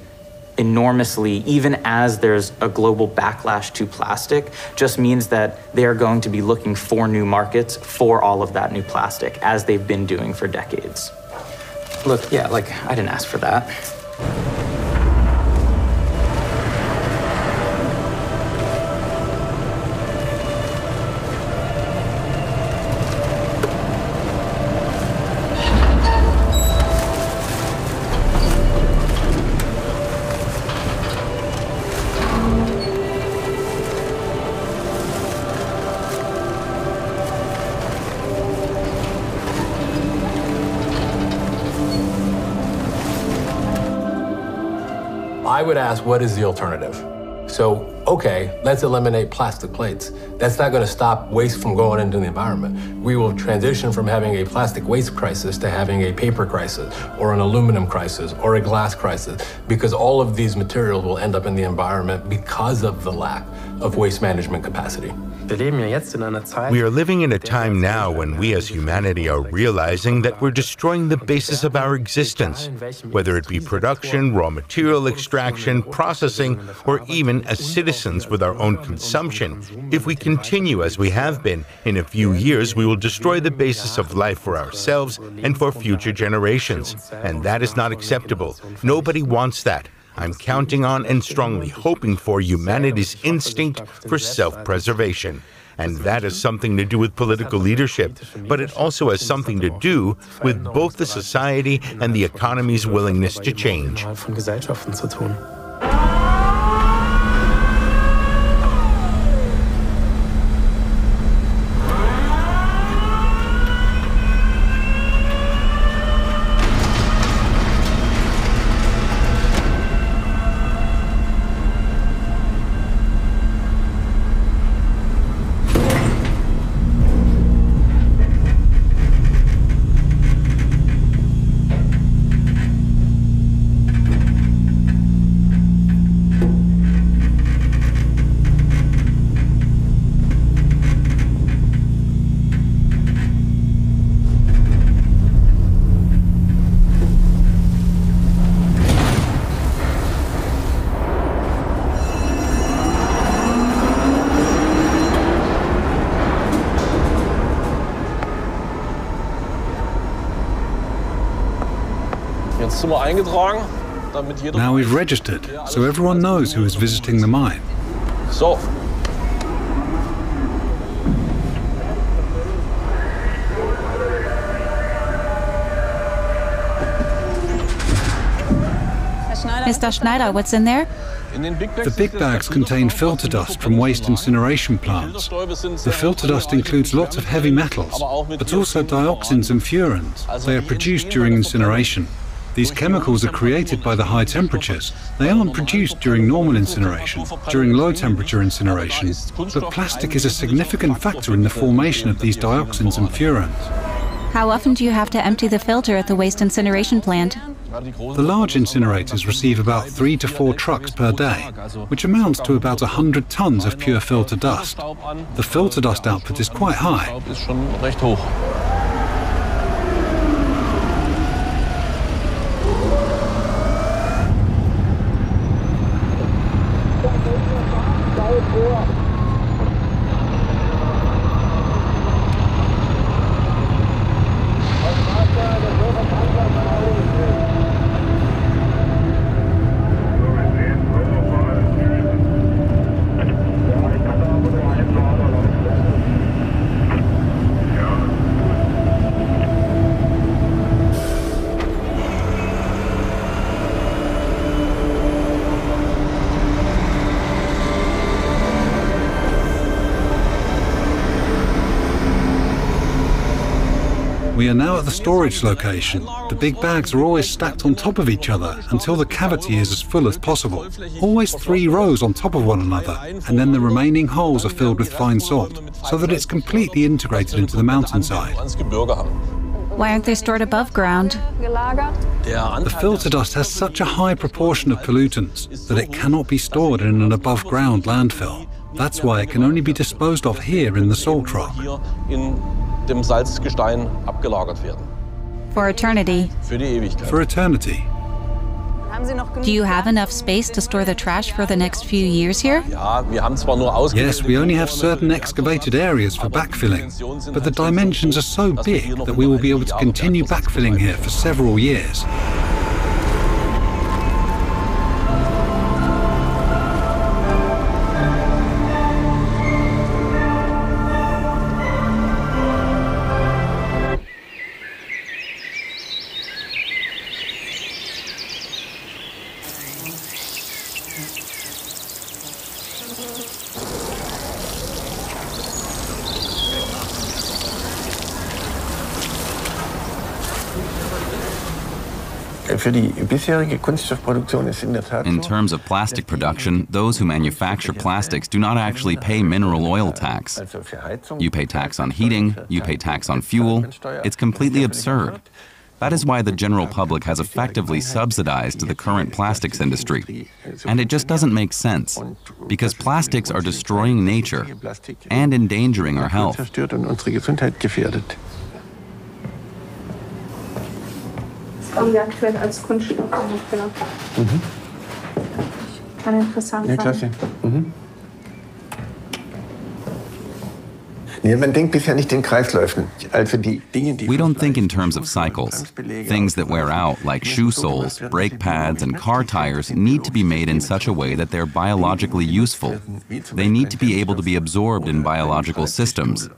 enormously, even as there's a global backlash to plastic, just means that they are going to be looking for new markets for all of that new plastic, as they've been doing for decades. Look, yeah, like, I didn't ask for that. I would ask, what is the alternative? So, okay, let's eliminate plastic plates. That's not going to stop waste from going into the environment. We will transition from having a plastic waste crisis to having a paper crisis, or an aluminum crisis, or a glass crisis, because all of these materials will end up in the environment because of the lack of waste management capacity. We are living in a time now when we as humanity are realizing that we're destroying the basis of our existence, whether it be production, raw material extraction, processing, or even as citizens with our own consumption. If we continue as we have been, in a few years we will destroy the basis of life for ourselves and for future generations. And that is not acceptable. Nobody wants that. I'm counting on and strongly hoping for humanity's instinct for self-preservation. And that has something to do with political leadership, but it also has something to do with both the society and the economy's willingness to change. Now we've registered, so everyone knows who is visiting the mine. So. Mr. Schneider, what's in there? The big bags contain filter dust from waste incineration plants. The filter dust includes lots of heavy metals, but also dioxins and furans. They are produced during incineration. These chemicals are created by the high temperatures. They aren't produced during normal incineration, during low-temperature incineration. But plastic is a significant factor in the formation of these dioxins and furans. How often do you have to empty the filter at the waste incineration plant? The large incinerators receive about 3 to 4 trucks per day, which amounts to about 100 tons of pure filter dust. The filter dust output is quite high. We are now at the storage location. The big bags are always stacked on top of each other until the cavity is as full as possible. Always 3 rows on top of one another, and then the remaining holes are filled with fine salt, so that it's completely integrated into the mountainside. Why aren't they stored above ground? The filter dust has such a high proportion of pollutants that it cannot be stored in an above-ground landfill. That's why it can only be disposed of here in the salt rock. For eternity. For eternity. Do you have enough space to store the trash for the next few years here? Yes, we only have certain excavated areas for backfilling, but the dimensions are so big that we will be able to continue backfilling here for several years. In terms of plastic production, those who manufacture plastics do not actually pay mineral oil tax. You pay tax on heating, you pay tax on fuel. It's completely absurd. That is why the general public has effectively subsidized the current plastics industry. And it just doesn't make sense, because plastics are destroying nature and endangering our health. Haben wir aktuell als Kunststoff genau. Kann interessant sein. Klasse. We don't think in terms of cycles. Things that wear out, like shoe soles, brake pads, and car tires, need to be made in such a way that they're biologically useful. They need to be able to be absorbed in biological systems.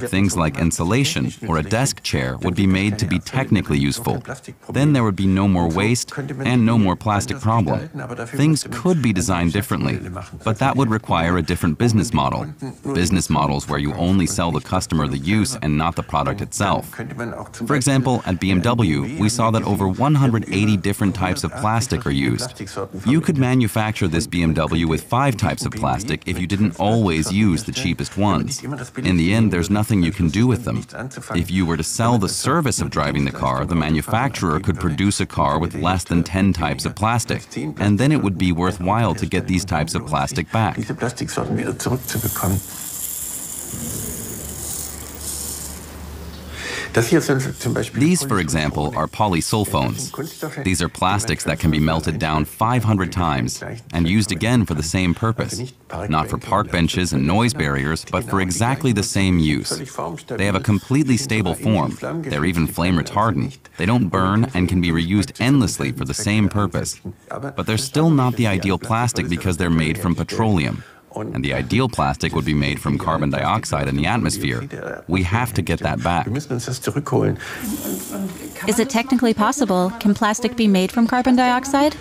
Things like insulation or a desk chair would be made to be technically useful. Then there would be no more waste and no more plastic problem. Things could be designed differently, but that would require a different business model. Business models where you only sell the customer the use and not the product itself. For example, at BMW, we saw that over 180 different types of plastic are used. You could manufacture this BMW with 5 types of plastic if you didn't always use the cheapest ones. In the end, there's nothing you can do with them. If you were to sell the service of driving the car, the manufacturer could produce a car with less than 10 types of plastic, and then it would be worthwhile to get these types of plastic back. These, for example, are polysulfones. These are plastics that can be melted down 500 times and used again for the same purpose. Not for park benches and noise barriers, but for exactly the same use. They have a completely stable form. They're even flame retardant. They don't burn and can be reused endlessly for the same purpose. But they're still not the ideal plastic because they're made from petroleum. And the ideal plastic would be made from carbon dioxide in the atmosphere. We have to get that back. Is it technically possible? Can plastic be made from carbon dioxide?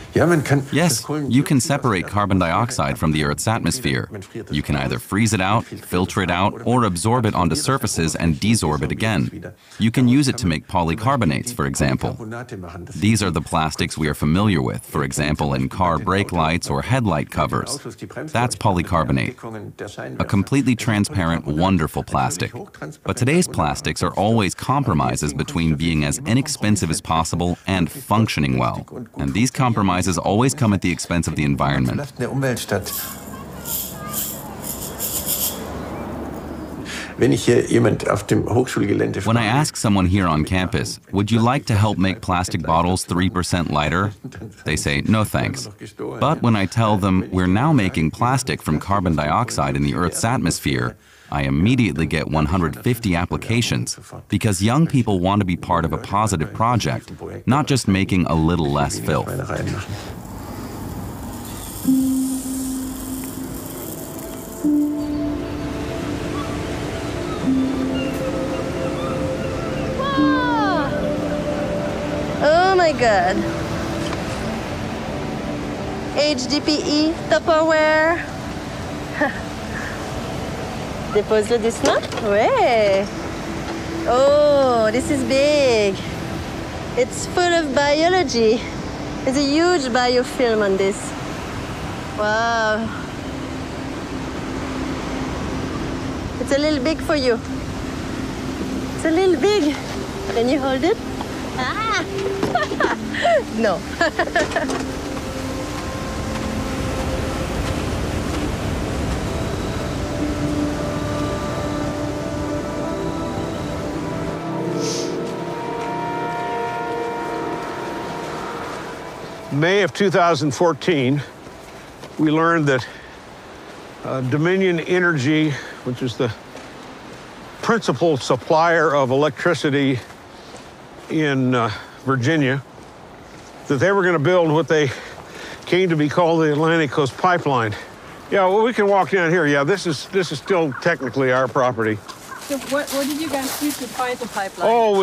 Yes, you can separate carbon dioxide from the Earth's atmosphere. You can either freeze it out, filter it out, or absorb it onto surfaces and desorb it again. You can use it to make polycarbonates, for example. These are the plastics we are familiar with, for example, in car brake lights or headlight covers. That's polycarbonate. A completely transparent, wonderful plastic. But today's plastics are always compromises between being as inexpensive as possible and functioning well. And these compromises always come at the expense of the environment. When I ask someone here on campus, would you like to help make plastic bottles 3% lighter? They say, no thanks. But when I tell them we're now making plastic from carbon dioxide in the Earth's atmosphere, I immediately get 150 applications, because young people want to be part of a positive project, not just making a little less filth. Oh my God. HDPE, Tupperware. Dépose-le doucement. Ouais. Oh, this is big. It's full of biology. There's a huge biofilm on this. Wow. It's a little big for you. It's a little big. Can you hold it? Ah! No. May of 2014, we learned that Dominion Energy, which is the principal supplier of electricity in Virginia, that they were going to build what they came to be called the Atlantic Coast Pipeline. Yeah, well, we can walk down here. Yeah, this is still technically our property. So what did you guys do to fight the pipeline? Oh,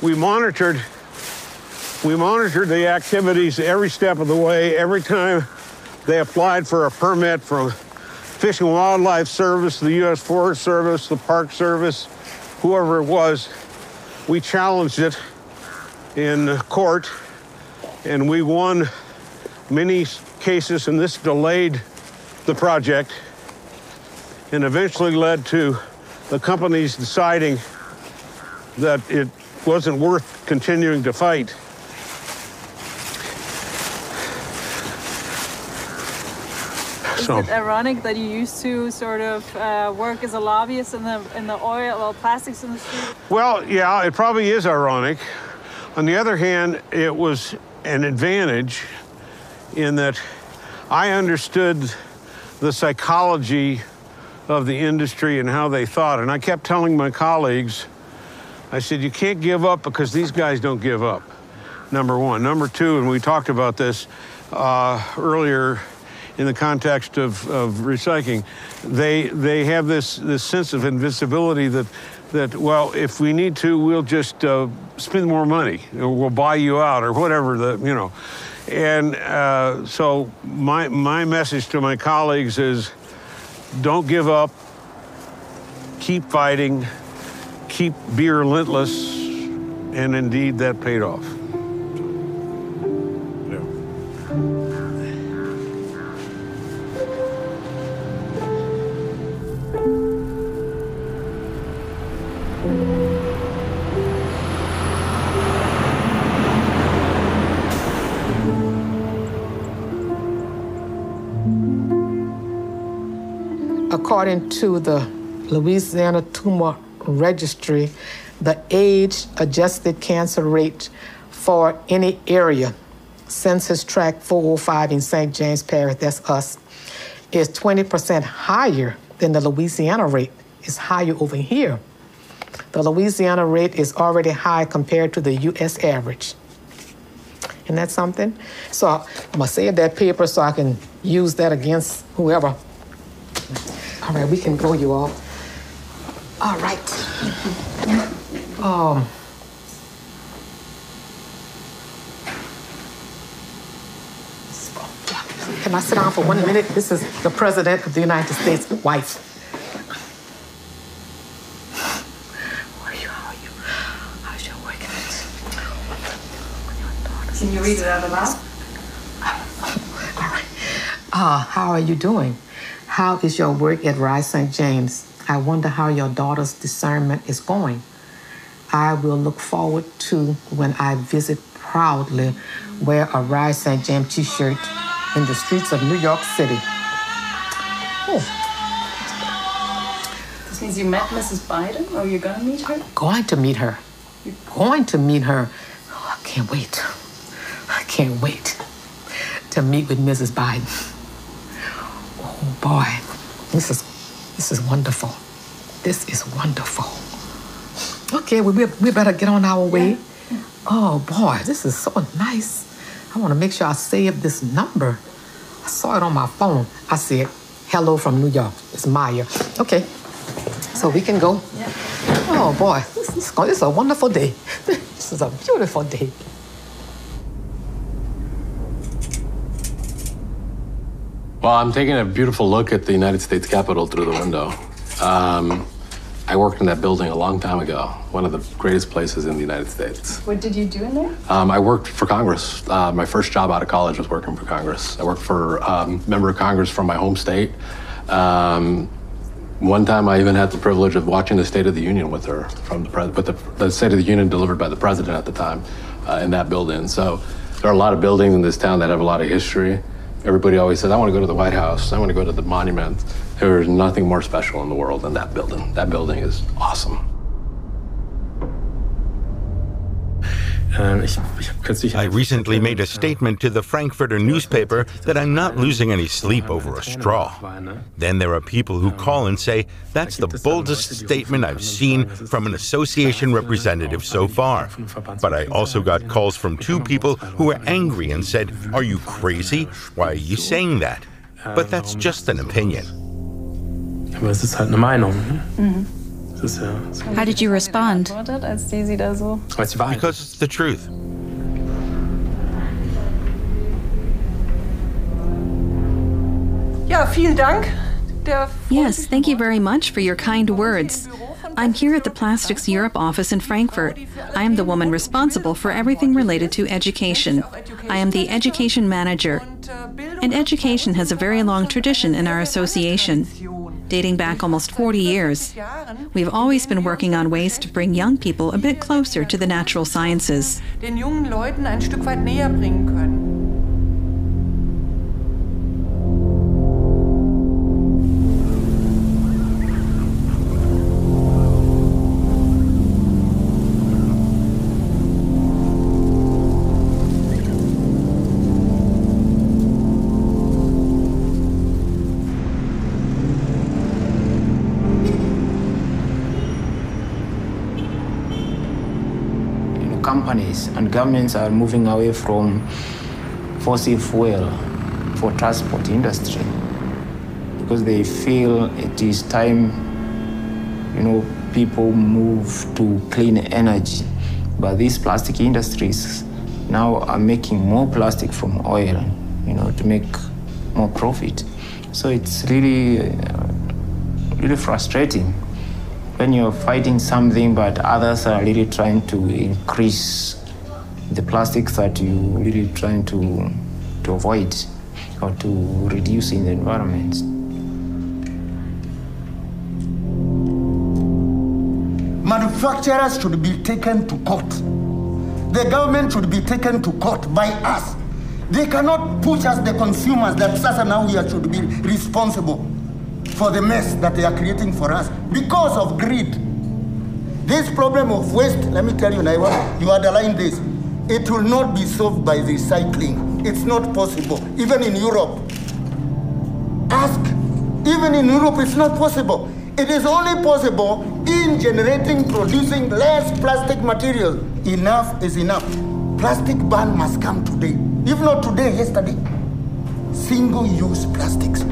we monitored the activities every step of the way. Every time they applied for a permit from Fish and Wildlife Service, the U.S. Forest Service, the Park Service, whoever it was, we challenged it in court, and we won many cases, and this delayed the project and eventually led to the companies deciding that it wasn't worth continuing to fight. Is it ironic that you used to sort of work as a lobbyist in the oil or plastics industry? Well, yeah, it probably is ironic. On the other hand, it was an advantage in that I understood the psychology of the industry and how they thought. And I kept telling my colleagues, I said, you can't give up because these guys don't give up, number one. Number two, and we talked about this earlier in the context of recycling, they have this sense of invincibility that, well, if we need to, we'll just spend more money, or we'll buy you out, or whatever, And so my message to my colleagues is, don't give up, keep fighting, be relentless, and indeed that paid off. According to the Louisiana Tumor Registry, the age-adjusted cancer rate for any area, Census Tract 405 in St. James Parish, that's us, is 20% higher than the Louisiana rate. It's higher over here. The Louisiana rate is already high compared to the U.S. average. Isn't that something? So I'm gonna save that paper so I can use that against whoever. All right, we can go, you all. All right. Can I sit down for 1 minute? This is the President of the United States' wife. How are you? How's your work? Can you read it out loud? All right. How are you doing? How is your work at Rise St. James? I wonder how your daughter's discernment is going. I will look forward to when I visit proudly wear a Rise St. James t-shirt in the streets of New York City. Oh. This means you met Mrs. Biden, or you're gonna meet her? Going to meet her. Going to meet her. Oh, I can't wait. I can't wait to meet with Mrs. Biden. Oh boy, this is wonderful. This is wonderful. Okay, well, we better get on our way. Yeah. Oh boy, this is so nice. I want to make sure I save this number. I saw it on my phone. I see it. Hello from New York. It's Maya. Okay, so we can go. Yeah. Oh boy, this is a wonderful day. This is a beautiful day. Well, I'm taking a beautiful look at the United States Capitol through the window. I worked in that building a long time ago, one of the greatest places in the United States. What did you do in there? I worked for Congress. My first job out of college was working for Congress. I worked for a member of Congress from my home state. One time I even had the privilege of watching the State of the Union with her, the State of the Union delivered by the president at the time in that building. So there are a lot of buildings in this town that have a lot of history. Everybody always says, I want to go to the White House, I want to go to the monument. There's nothing more special in the world than that building. That building is awesome. I recently made a statement to the Frankfurter newspaper that I'm not losing any sleep over a straw. Then there are people who call and say, that's the boldest statement I've seen from an association representative so far. But I also got calls from two people who were angry and said, are you crazy? Why are you saying that? But that's just an opinion. How did you respond? Because it's the truth. Yes, thank you very much for your kind words. I'm here at the Plastics Europe office in Frankfurt. I am the woman responsible for everything related to education. I am the education manager. And education has a very long tradition in our association, dating back almost 40 years. We've always been working on ways to bring young people a bit closer to the natural sciences. Den jungen Leuten ein Stück weit näher bringen können. Companies and governments are moving away from fossil fuel for transport industry because they feel it is time, people move to clean energy. But these plastic industries now are making more plastic from oil, to make more profit. So it's really, really frustrating when you're fighting something, but others are really trying to increase the plastics that you're really trying to avoid or to reduce in the environment. Manufacturers should be taken to court. The government should be taken to court by us. They cannot push us, the consumers, that Sasa now we should be responsible for the mess that they are creating for us because of greed. This problem of waste, let me tell you, Naiwa, you underline this, it will not be solved by recycling. It's not possible. Even in Europe, even in Europe, it's not possible. It is only possible in producing less plastic material. Enough is enough. Plastic ban must come today. If not today, yesterday. Single-use plastics.